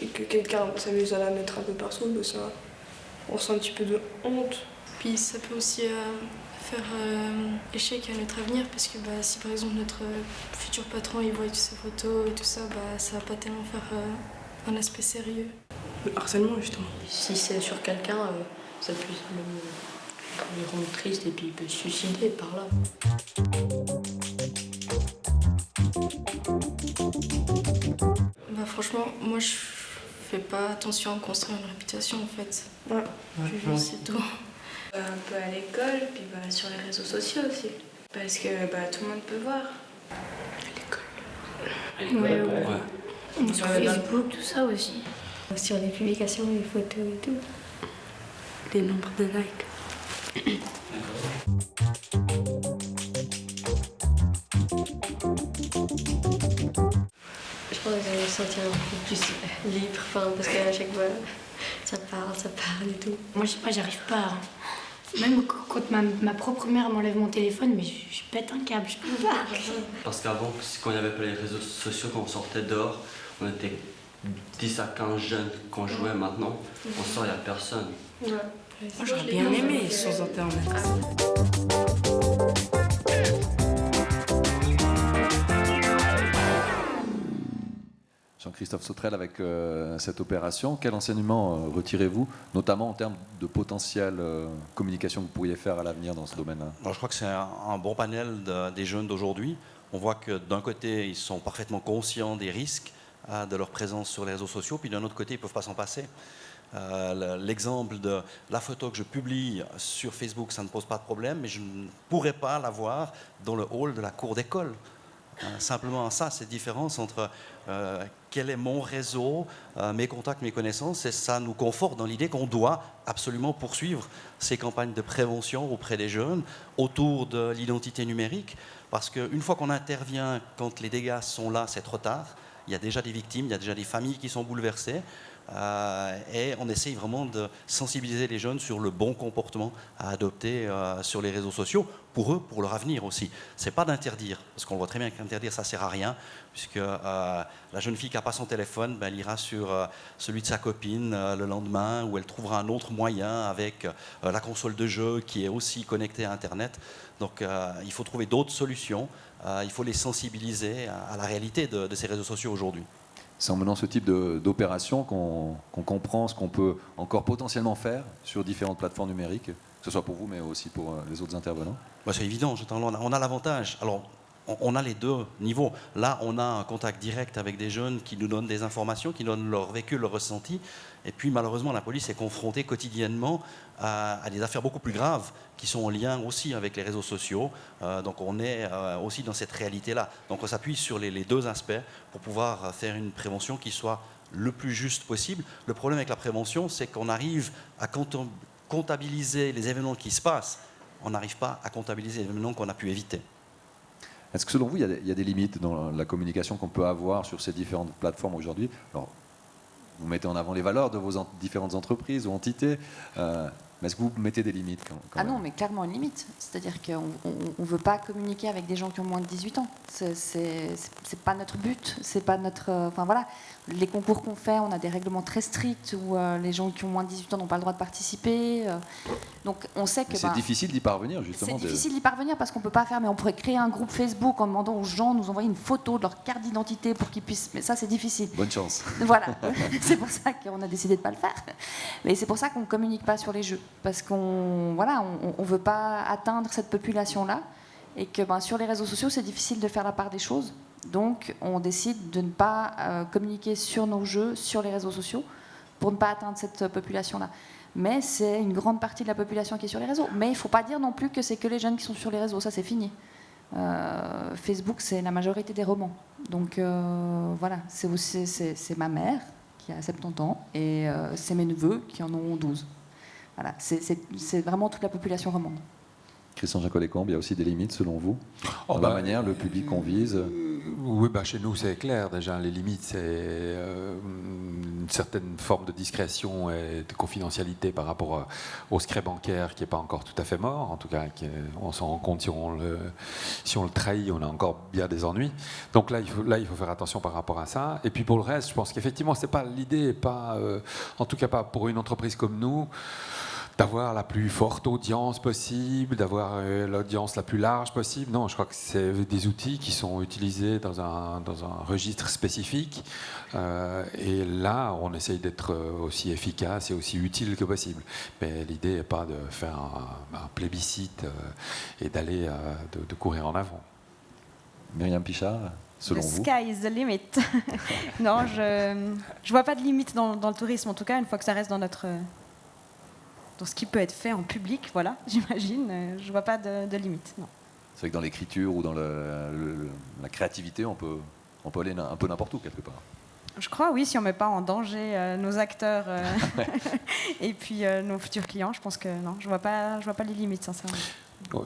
et que quelqu'un s'amuse à la mettre un peu partout, on sent un petit peu de honte. Puis ça peut aussi faire échec à notre avenir, parce que si par exemple notre futur patron il voit toutes ces photos et tout ça, ça va pas tellement faire un aspect sérieux. Le harcèlement, justement. Si c'est sur quelqu'un, ça peut le rendre triste et puis il peut se suicider par là. Franchement, moi je fais pas attention à construire une réputation en fait. Ouais. C'est tout. Un peu à l'école, puis sur les réseaux sociaux aussi. Parce que tout le monde peut voir. À l'école, Ouais. Sur Facebook, tout ça aussi. Sur les publications, les photos et tout. Les nombres de likes. Je pense que je vais me sentir un peu plus libre, parce qu'à chaque fois, ça parle et tout. Moi, je sais pas, j'arrive pas. Même quand ma propre mère m'enlève mon téléphone, mais je pète un câble, je peux pas. Parce qu'avant, quand il n'y avait pas les réseaux sociaux, quand on sortait dehors, on était 10 à 15 jeunes qu'on jouait. Maintenant, on sort, il n'y a personne. Ouais. Moi, j'aurais bien aimé sans Internet. Jean-Christophe Sauterelle, avec cette opération, quel enseignement retirez-vous, notamment en termes de potentielle communication que vous pourriez faire à l'avenir dans ce domaine-là? Alors, je crois que c'est un bon panel des jeunes d'aujourd'hui. On voit que d'un côté, ils sont parfaitement conscients des risques de leur présence sur les réseaux sociaux, puis d'un autre côté, ils ne peuvent pas s'en passer. L'exemple de la photo que je publie sur Facebook, ça ne pose pas de problème, mais je ne pourrais pas l'avoir dans le hall de la cour d'école. Simplement ça, cette différence entre quel est mon réseau, mes contacts, mes connaissances, et ça nous conforte dans l'idée qu'on doit absolument poursuivre ces campagnes de prévention auprès des jeunes autour de l'identité numérique, parce qu'une fois qu'on intervient, quand les dégâts sont là, c'est trop tard. Il y a déjà des victimes, il y a déjà des familles qui sont bouleversées. Et on essaye vraiment de sensibiliser les jeunes sur le bon comportement à adopter sur les réseaux sociaux, pour eux, pour leur avenir aussi. C'est pas d'interdire, parce qu'on voit très bien qu'interdire, ça sert à rien, puisque la jeune fille qui n'a pas son téléphone, elle ira sur celui de sa copine le lendemain, où elle trouvera un autre moyen avec la console de jeu qui est aussi connectée à Internet. Donc il faut trouver d'autres solutions, il faut les sensibiliser à la réalité de ces réseaux sociaux aujourd'hui. C'est en menant ce type d'opération qu'on comprend ce qu'on peut encore potentiellement faire sur différentes plateformes numériques, que ce soit pour vous, mais aussi pour les autres intervenants. C'est évident, on a l'avantage. Alors, on a les deux niveaux. Là, on a un contact direct avec des jeunes qui nous donnent des informations, qui donnent leur vécu, leur ressenti. Et puis, malheureusement, la police est confrontée quotidiennement à des affaires beaucoup plus graves qui sont en lien aussi avec les réseaux sociaux. Donc, on est aussi dans cette réalité-là. Donc, on s'appuie sur les deux aspects pour pouvoir faire une prévention qui soit le plus juste possible. Le problème avec la prévention, c'est qu'on arrive à comptabiliser les événements qui se passent. On n'arrive pas à comptabiliser les événements qu'on a pu éviter. Est-ce que selon vous, il y a des limites dans la communication qu'on peut avoir sur ces différentes plateformes aujourd'hui? Alors, vous mettez en avant les valeurs de vos différentes entreprises ou entités, mais est-ce que vous mettez des limites quand même? Non, mais clairement une limite. C'est-à-dire qu'on ne veut pas communiquer avec des gens qui ont moins de 18 ans. C'est pas notre but. C'est pas notre. Enfin voilà, les concours qu'on fait, on a des règlements très stricts où les gens qui ont moins de 18 ans n'ont pas le droit de participer. Donc on sait que. C'est difficile d'y parvenir justement. C'est difficile d'y parvenir parce qu'on peut pas faire, mais on pourrait créer un groupe Facebook en demandant aux gens de nous envoyer une photo de leur carte d'identité pour qu'ils puissent. Mais ça, c'est difficile. Bonne chance. Voilà. C'est pour ça qu'on a décidé de pas le faire. Mais c'est pour ça qu'on ne communique pas sur les jeux. Parce qu'on on veut pas atteindre cette population-là et que sur les réseaux sociaux, c'est difficile de faire la part des choses. Donc, on décide de ne pas communiquer sur nos jeux, sur les réseaux sociaux, pour ne pas atteindre cette population-là. Mais c'est une grande partie de la population qui est sur les réseaux. Mais il ne faut pas dire non plus que c'est que les jeunes qui sont sur les réseaux. Ça, c'est fini. Facebook, c'est la majorité des romans. Donc, voilà, c'est ma mère qui a 70 ans et c'est mes neveux qui en ont 12. Voilà, c'est vraiment toute la population romande. Christian Jacolet-Combe, il y a aussi des limites selon vous dans la manière, le public qu'on vise? Oui, chez nous c'est clair déjà, les limites c'est une certaine forme de discrétion et de confidentialité par rapport au secret bancaire qui n'est pas encore tout à fait mort, en tout cas on s'en rend compte si on le trahit, on a encore bien des ennuis. Donc là il faut faire attention par rapport à ça. Et puis pour le reste, je pense qu'effectivement c'est pas l'idée, en tout cas pas pour une entreprise comme nous, d'avoir la plus forte audience possible, d'avoir l'audience la plus large possible. Non, je crois que c'est des outils qui sont utilisés dans un registre spécifique. Et là, on essaye d'être aussi efficace et aussi utile que possible. Mais l'idée n'est pas de faire un plébiscite et d'aller de courir en avant. Myriam Pichard, selon vous? The sky is the limit. Non, je ne vois pas de limite dans le tourisme, en tout cas, une fois que ça reste dans ce qui peut être fait en public, voilà, j'imagine. Je ne vois pas de limite, non. C'est vrai que dans l'écriture ou dans la créativité, on peut aller un peu n'importe où, quelque part. Je crois, oui, si on ne met pas en danger nos acteurs et puis nos futurs clients, je pense que non, je vois pas les limites, sincèrement.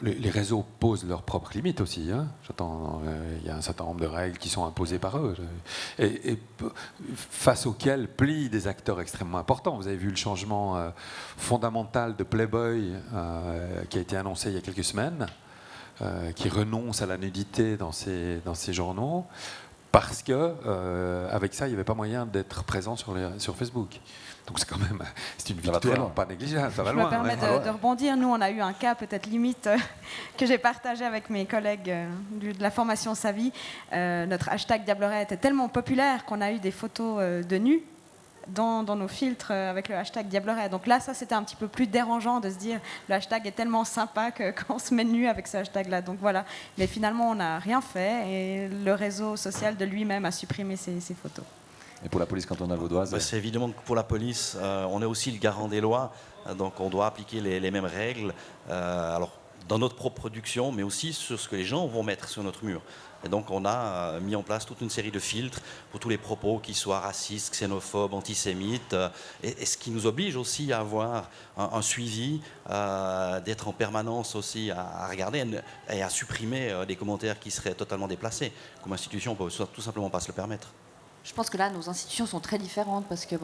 Les réseaux posent leurs propres limites aussi. Hein. Il y a un certain nombre de règles qui sont imposées par eux et face auxquelles plient des acteurs extrêmement importants. Vous avez vu le changement fondamental de Playboy qui a été annoncé il y a quelques semaines, qui renonce à la nudité dans ses journaux parce que avec ça, il n'y avait pas moyen d'être présent sur Facebook. Donc c'est une victoire pas négligeable, ça va loin. Je me permets de rebondir. Nous, on a eu un cas peut-être limite que j'ai partagé avec mes collègues de la formation Savi. Notre hashtag Diableret était tellement populaire qu'on a eu des photos de nus dans nos filtres avec le hashtag Diableret. Donc là, ça, c'était un petit peu plus dérangeant de se dire le hashtag est tellement sympa qu'on se met nu avec ce hashtag-là. Donc voilà. Mais finalement, on n'a rien fait et le réseau social de lui-même a supprimé ces photos. Et pour la police cantonale vaudoise? C'est évidemment que pour la police, on est aussi le garant des lois, donc on doit appliquer les mêmes règles, alors dans notre propre production, mais aussi sur ce que les gens vont mettre sur notre mur. Et donc on a mis en place toute une série de filtres pour tous les propos qui soient racistes, xénophobes, antisémites, et ce qui nous oblige aussi à avoir un suivi, d'être en permanence aussi à regarder et à supprimer des commentaires qui seraient totalement déplacés. Comme institution, on ne peut tout simplement pas se le permettre. Je pense que là, nos institutions sont très différentes parce que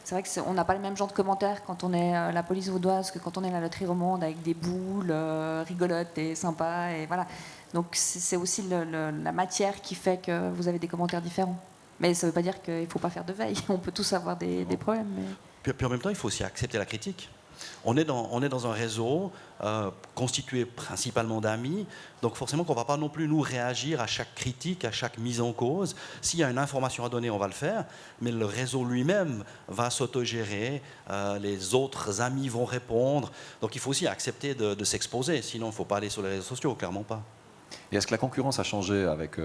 c'est vrai qu'on n'a pas le même genre de commentaires quand on est la police vaudoise que quand on est la loterie romande avec des boules rigolotes et sympas. Et voilà. Donc c'est aussi la matière qui fait que vous avez des commentaires différents. Mais ça ne veut pas dire qu'il ne faut pas faire de veille. On peut tous avoir des problèmes. Mais... Puis en même temps, il faut aussi accepter la critique. On est dans un réseau constitué principalement d'amis, donc forcément qu'on ne va pas non plus nous réagir à chaque critique, à chaque mise en cause. S'il y a une information à donner, on va le faire, mais le réseau lui-même va s'autogérer, les autres amis vont répondre, donc il faut aussi accepter de s'exposer, sinon il ne faut pas aller sur les réseaux sociaux, clairement pas. Et est-ce que la concurrence a changé avec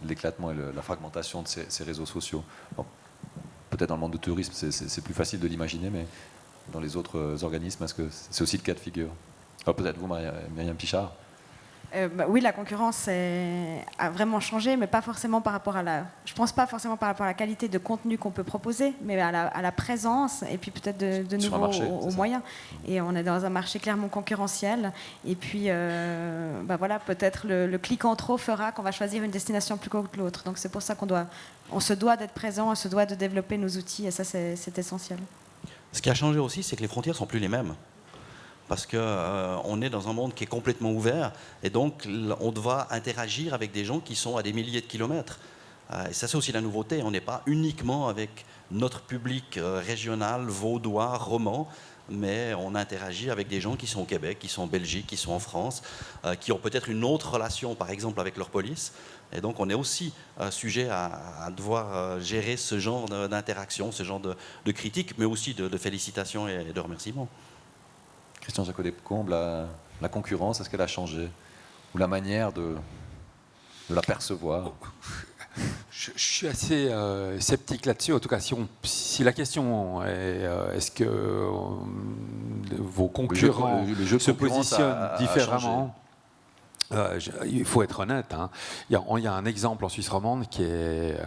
l'éclatement et la fragmentation de ces réseaux sociaux? Bon, peut-être dans le monde du tourisme, c'est plus facile de l'imaginer, mais dans les autres organismes, est-ce que c'est aussi le cas de figure? Alors peut-être vous, Myriam Pichard. Oui, la concurrence a vraiment changé, mais pas forcément par rapport à je pense pas forcément par rapport à la qualité de contenu qu'on peut proposer, mais à la présence et puis peut-être de nouveau aux moyens. Et on est dans un marché clairement concurrentiel. Et puis, voilà, peut-être le clic en trop fera qu'on va choisir une destination plus que l'autre. Donc c'est pour ça on se doit d'être présent, on se doit de développer nos outils, et ça c'est essentiel. Ce qui a changé aussi, c'est que les frontières sont plus les mêmes. Parce qu'on est dans un monde qui est complètement ouvert et donc on doit interagir avec des gens qui sont à des milliers de kilomètres. Et ça, c'est aussi la nouveauté. On n'est pas uniquement avec notre public régional, vaudois, roman, mais on interagit avec des gens qui sont au Québec, qui sont en Belgique, qui sont en France, qui ont peut-être une autre relation, par exemple, avec leur police. Et donc, on est aussi sujet à devoir gérer ce genre d'interaction, ce genre de critiques, mais aussi de félicitations et de remerciements. Christian Jacquot-Descombes, la concurrence, est-ce qu'elle a changé? Ou la manière de la percevoir? Je suis assez sceptique là-dessus. En tout cas, si la question est est-ce que vos concurrents se positionnent différemment, il faut être honnête. Hein. Il y a un exemple en Suisse romande qui est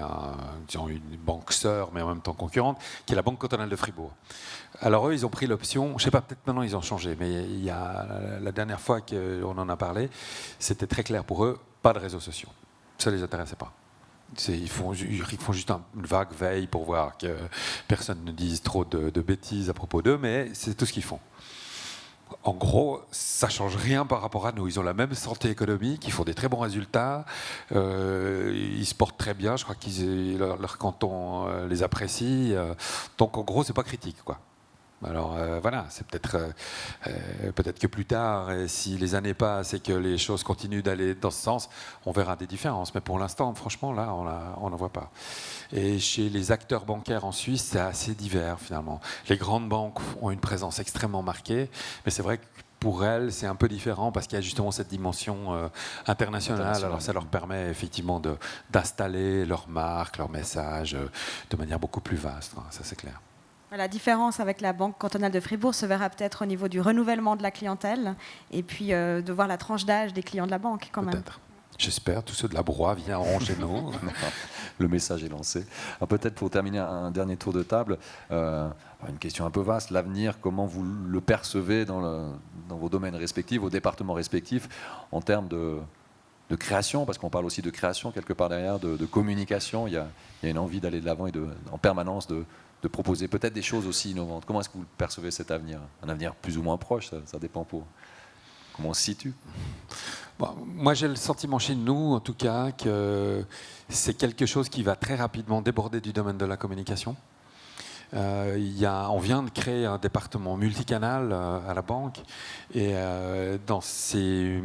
une banque sœur, mais en même temps concurrente, qui est la Banque cantonale de Fribourg. Alors eux, ils ont pris l'option, je ne sais pas, peut-être maintenant ils ont changé, mais il y a la dernière fois qu'on en a parlé, c'était très clair pour eux, pas de réseaux sociaux. Ça ne les intéressait pas. Ils font juste une vague veille pour voir que personne ne dise trop de bêtises à propos d'eux, mais c'est tout ce qu'ils font. En gros, ça ne change rien par rapport à nous. Ils ont la même santé économique, ils font des très bons résultats, ils se portent très bien, je crois que leur canton les apprécie. Donc en gros, ce n'est pas critique, quoi. Alors voilà, c'est peut-être que plus tard, si les années passent et que les choses continuent d'aller dans ce sens, on verra des différences. Mais pour l'instant, franchement, là, on n'en voit pas. Et chez les acteurs bancaires en Suisse, c'est assez divers finalement. Les grandes banques ont une présence extrêmement marquée, mais c'est vrai que pour elles, c'est un peu différent parce qu'il y a justement cette dimension internationale. Alors ça leur permet effectivement d'installer leur marque, leur message de manière beaucoup plus vaste. Ça, c'est clair. La différence avec la Banque cantonale de Fribourg se verra peut-être au niveau du renouvellement de la clientèle et puis de voir la tranche d'âge des clients de la banque quand même. Peut-être. J'espère, tous ceux de la Broye viendront chez nous. Le message est lancé. Peut-être pour terminer un dernier tour de table, une question un peu vaste, l'avenir, comment vous le percevez dans vos domaines respectifs, vos départements respectifs, en termes de création, parce qu'on parle aussi de création quelque part derrière, de communication, il y a une envie d'aller de l'avant et en permanence de proposer peut-être des choses aussi innovantes. Comment est-ce que vous percevez cet avenir? Un avenir plus ou moins proche, ça dépend pour... Comment on se situe? Bon, moi, j'ai le sentiment chez nous, en tout cas, que c'est quelque chose qui va très rapidement déborder du domaine de la communication. On vient de créer un département multicanal à la banque et dans ces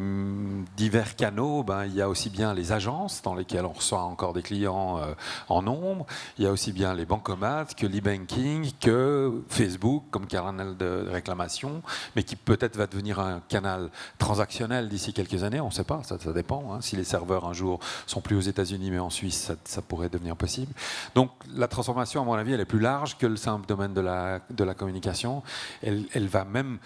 divers canaux, il y a aussi bien les agences dans lesquelles on reçoit encore des clients en nombre, il y a aussi bien les bancomates que l'e-banking, que Facebook comme canal de réclamation, mais qui peut-être va devenir un canal transactionnel d'ici quelques années, on ne sait pas, ça dépend. Si les serveurs un jour sont plus aux États-Unis mais en Suisse, ça pourrait devenir possible. Donc la transformation, à mon avis, elle est plus large que le simple domaine de la communication. Elle va même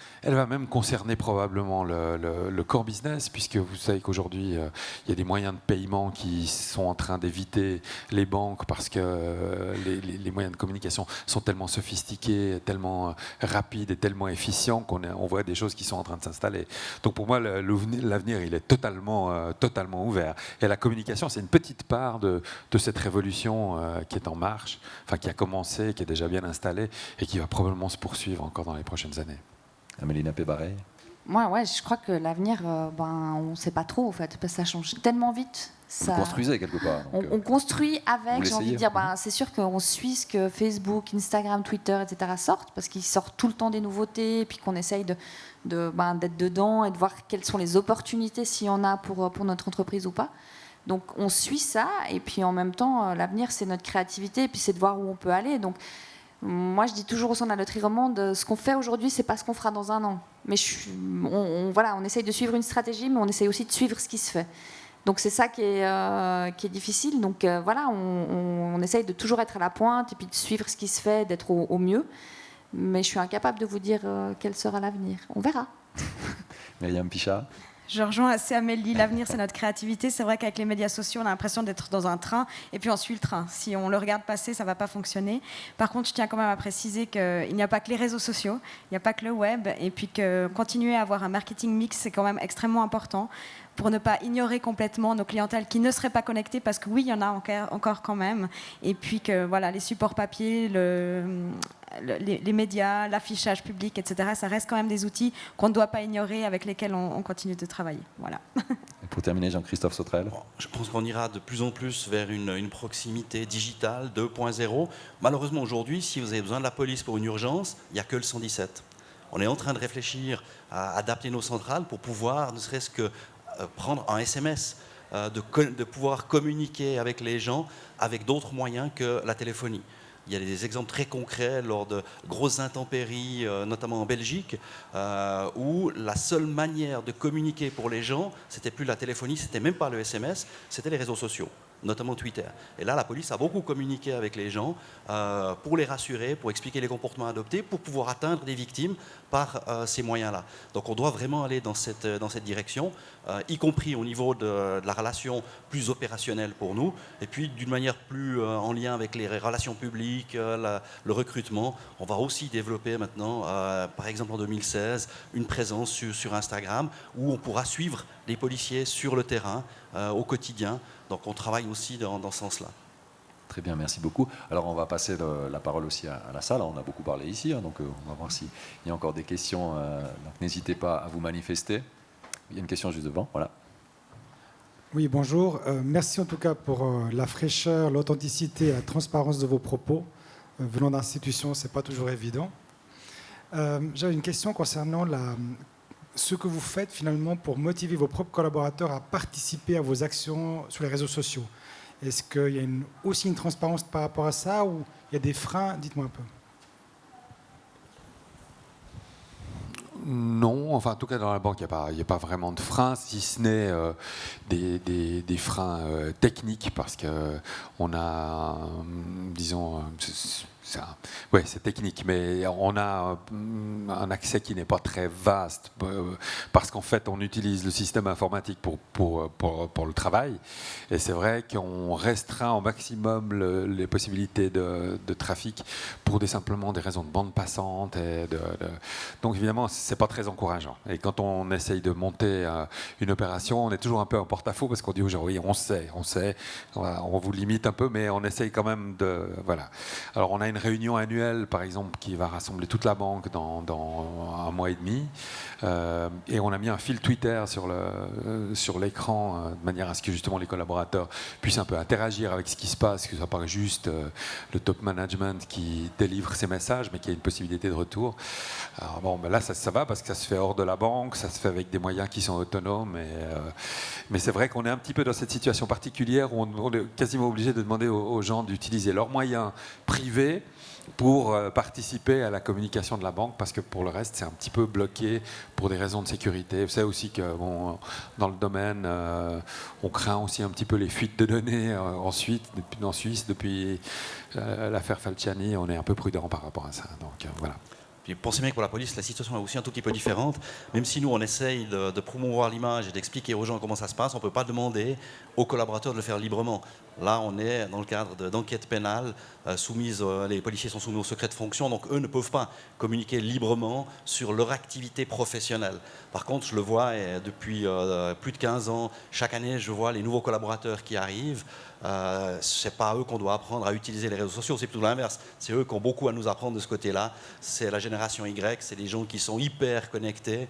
concerner probablement le core business, puisque vous savez qu'aujourd'hui, il y a des moyens de paiement qui sont en train d'éviter les banques parce que les moyens de communication sont tellement sophistiqués, tellement rapides et tellement efficients qu'on voit des choses qui sont en train de s'installer. Donc pour moi, l'avenir, il est totalement ouvert. Et la communication, c'est une petite part de cette révolution qui est en marche, enfin qui a commencé, qui est déjà bien installée et qui va probablement se poursuivre encore dans les prochaines années. Amélina Pébaret. Moi, je crois que l'avenir, on ne sait pas trop, en fait, parce que ça change tellement vite. Vous construisez quelque part. On construit avec, j'ai envie de dire, c'est sûr qu'on suit ce que Facebook, Instagram, Twitter, etc. sortent, parce qu'ils sortent tout le temps des nouveautés, et puis qu'on essaye d'être dedans et de voir quelles sont les opportunités, s'il y en a pour notre entreprise ou pas. Donc on suit ça, et puis en même temps, l'avenir, c'est notre créativité, et puis c'est de voir où on peut aller. Donc Moi, je dis toujours au sein de la loterie romande, ce qu'on fait aujourd'hui, c'est pas ce qu'on fera dans un an. Mais on essaye de suivre une stratégie, mais on essaye aussi de suivre ce qui se fait. Donc c'est ça qui est difficile. Donc voilà, on essaye de toujours être à la pointe et puis de suivre ce qui se fait, d'être au mieux. Mais je suis incapable de vous dire quel sera l'avenir. On verra. Myriam Pichard. Je rejoins assez Amélie, l'avenir c'est notre créativité. C'est vrai qu'avec les médias sociaux, on a l'impression d'être dans un train et puis on suit le train. Si on le regarde passer, ça ne va pas fonctionner. Par contre, je tiens quand même à préciser qu'il n'y a pas que les réseaux sociaux, il n'y a pas que le web, et puis que continuer à avoir un marketing mix, c'est quand même extrêmement important pour ne pas ignorer complètement nos clientèles qui ne seraient pas connectées, parce que oui, il y en a encore quand même. Et puis que voilà, les supports papier, les médias, l'affichage public, etc., ça reste quand même des outils qu'on ne doit pas ignorer, avec lesquels on continue de travailler. Voilà. Et pour terminer, Jean-Christophe Sautrel. Je pense qu'on ira de plus en plus vers une proximité digitale 2.0. Malheureusement, aujourd'hui, si vous avez besoin de la police pour une urgence, il n'y a que le 117. On est en train de réfléchir à adapter nos centrales pour pouvoir, ne serait-ce que prendre un SMS, de pouvoir communiquer avec les gens avec d'autres moyens que la téléphonie. Il y a des exemples très concrets lors de grosses intempéries, notamment en Belgique, où la seule manière de communiquer pour les gens, c'était plus la téléphonie, c'était même pas le SMS, c'était les réseaux sociaux, notamment Twitter. Et là, la police a beaucoup communiqué avec les gens pour les rassurer, pour expliquer les comportements adoptés, pour pouvoir atteindre des victimes par ces moyens-là. Donc on doit vraiment aller dans cette direction, y compris au niveau de la relation plus opérationnelle pour nous, et puis d'une manière plus en lien avec les relations publiques, le recrutement. On va aussi développer maintenant, par exemple en 2016, une présence sur Instagram où on pourra suivre les policiers sur le terrain au quotidien. Donc on travaille aussi dans ce sens-là. Très bien, merci beaucoup. Alors on va passer la parole aussi à la salle. On a beaucoup parlé ici, donc on va voir s'il y a encore des questions. Donc n'hésitez pas à vous manifester. Il y a une question juste devant, voilà. Oui, bonjour. Merci en tout cas pour la fraîcheur, l'authenticité et la transparence de vos propos. Venant d'institutions, ce n'est pas toujours évident. J'avais une question concernant ce que vous faites finalement pour motiver vos propres collaborateurs à participer à vos actions sur les réseaux sociaux. Est-ce qu'il y a aussi une transparence par rapport à ça, ou il y a des freins? Dites-moi un peu. Non, enfin en tout cas dans la banque, il n'y a pas vraiment de freins, si ce n'est des freins techniques, parce qu'on a, disons, c'est technique, mais on a un accès qui n'est pas très vaste, parce qu'en fait on utilise le système informatique pour le travail, et c'est vrai qu'on restreint au maximum les possibilités de trafic pour simplement des raisons de bande passante, donc évidemment c'est pas très encourageant. Et quand on essaye de monter une opération, on est toujours un peu en porte-à-faux, parce qu'on dit aux gens oui, on sait, on vous limite un peu, mais on essaye quand même de, voilà. Alors on a une réunion annuelle, par exemple, qui va rassembler toute la banque dans un mois et demi. Et on a mis un fil Twitter sur l'écran, de manière à ce que justement les collaborateurs puissent un peu interagir avec ce qui se passe, que ce soit pas juste le top management qui délivre ses messages, mais qu'il y ait une possibilité de retour. Alors bon, ben là, ça va, parce que ça se fait hors de la banque, ça se fait avec des moyens qui sont autonomes. Mais c'est vrai qu'on est un petit peu dans cette situation particulière où on est quasiment obligé de demander aux gens d'utiliser leurs moyens privés pour participer à la communication de la banque, parce que pour le reste, c'est un petit peu bloqué pour des raisons de sécurité. Vous savez aussi que dans le domaine, on craint aussi un petit peu les fuites de données en Suisse depuis l'affaire Falciani. On est un peu prudent par rapport à ça. Donc voilà. Puis pensez bien que pour la police, la situation est aussi un tout petit peu différente. Même si nous, on essaye de promouvoir l'image et d'expliquer aux gens comment ça se passe, on ne peut pas demander aux collaborateurs de le faire librement. Là, on est dans le cadre d'enquêtes pénales les policiers sont soumis au secret de fonction, donc eux ne peuvent pas communiquer librement sur leur activité professionnelle. Par contre, je le vois depuis plus de 15 ans, chaque année, je vois les nouveaux collaborateurs qui arrivent. Ce n'est pas à eux qu'on doit apprendre à utiliser les réseaux sociaux, c'est plutôt l'inverse. C'est eux qui ont beaucoup à nous apprendre de ce côté-là. C'est la génération Y, c'est des gens qui sont hyper connectés.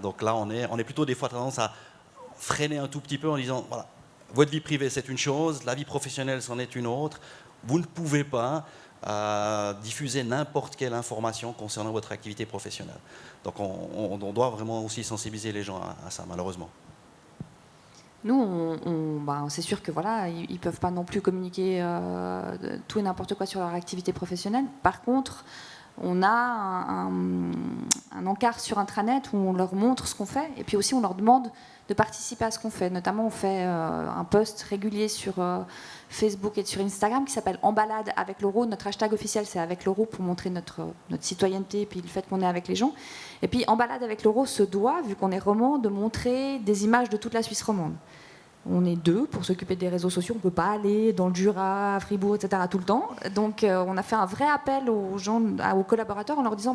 Donc là, on est plutôt des fois tendance à freiner un tout petit peu en disant, voilà, votre vie privée c'est une chose, la vie professionnelle c'en est une autre. Vous ne pouvez pas diffuser n'importe quelle information concernant votre activité professionnelle. Donc on doit vraiment aussi sensibiliser les gens à ça, malheureusement. Nous, c'est sûr que voilà, ils peuvent pas non plus communiquer tout et n'importe quoi sur leur activité professionnelle. Par contre, on a un encart sur intranet où on leur montre ce qu'on fait et puis aussi on leur demande de participer à ce qu'on fait. Notamment, on fait un post régulier sur Facebook et sur Instagram qui s'appelle En balade avec l'euro. Notre hashtag officiel, c'est avec l'euro pour montrer notre citoyenneté et puis le fait qu'on est avec les gens. Et puis En balade avec l'euro se doit, vu qu'on est romand, de montrer des images de toute la Suisse romande. On est 2 pour s'occuper des réseaux sociaux. On ne peut pas aller dans le Jura, à Fribourg, etc. tout le temps. Donc, on a fait un vrai appel aux gens, aux collaborateurs en leur disant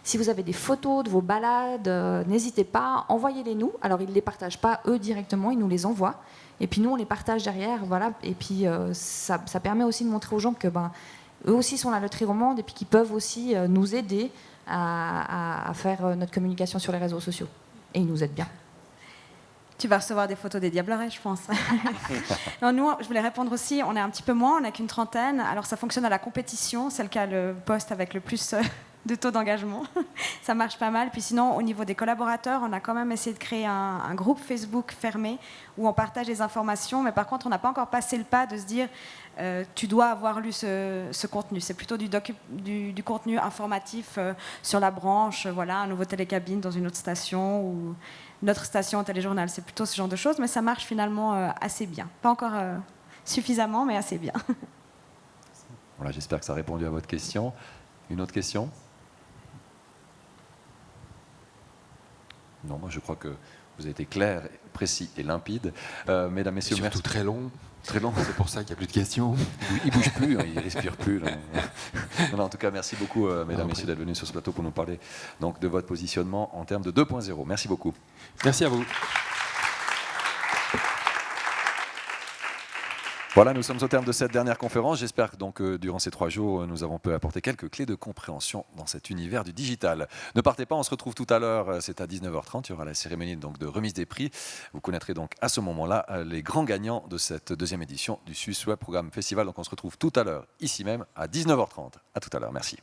si vous avez des photos de vos balades, n'hésitez pas, envoyez-les nous. Alors, ils ne les partagent pas eux directement, ils nous les envoient. Et puis, nous, on les partage derrière. Voilà. Et puis, ça permet aussi de montrer aux gens que eux aussi sont la loterie romande et puis qu'ils peuvent aussi nous aider à faire notre communication sur les réseaux sociaux. Et ils nous aident bien. Tu vas recevoir des photos des Diablerets, je pense. Non, nous, je voulais répondre aussi, on est un petit peu moins, on n'a qu'une trentaine. Alors ça fonctionne à la compétition, c'est le cas le poste avec le plus de taux d'engagement. Ça marche pas mal. Puis sinon, au niveau des collaborateurs, on a quand même essayé de créer un groupe Facebook fermé où on partage des informations. Mais par contre, on n'a pas encore passé le pas de se dire tu dois avoir lu ce contenu. C'est plutôt du contenu informatif sur la branche, voilà, un nouveau télécabine dans une autre station ou notre station téléjournal. C'est plutôt ce genre de choses, mais ça marche finalement assez bien. Pas encore suffisamment, mais assez bien. Voilà, j'espère que ça a répondu à votre question. Une autre question ? Non, moi je crois que vous avez été clair, précis et limpide. Mesdames, Messieurs, surtout merci. très long. Très long. C'est pour ça qu'il n'y a plus de questions. Il ne bouge plus, il ne respire plus. Là. Non, en tout cas, merci beaucoup, Mesdames, Messieurs, d'être venus sur ce plateau pour nous parler donc, de votre positionnement en termes de 2.0. Merci beaucoup. Merci à vous. Voilà, nous sommes au terme de cette dernière conférence. J'espère que donc, durant ces 3 jours, nous avons pu apporter quelques clés de compréhension dans cet univers du digital. Ne partez pas, on se retrouve tout à l'heure, c'est à 19h30, il y aura la cérémonie donc, de remise des prix. Vous connaîtrez donc à ce moment-là les grands gagnants de cette 2e édition du Swiss Web Programme Festival. Donc on se retrouve tout à l'heure, ici même, à 19h30. À tout à l'heure, merci.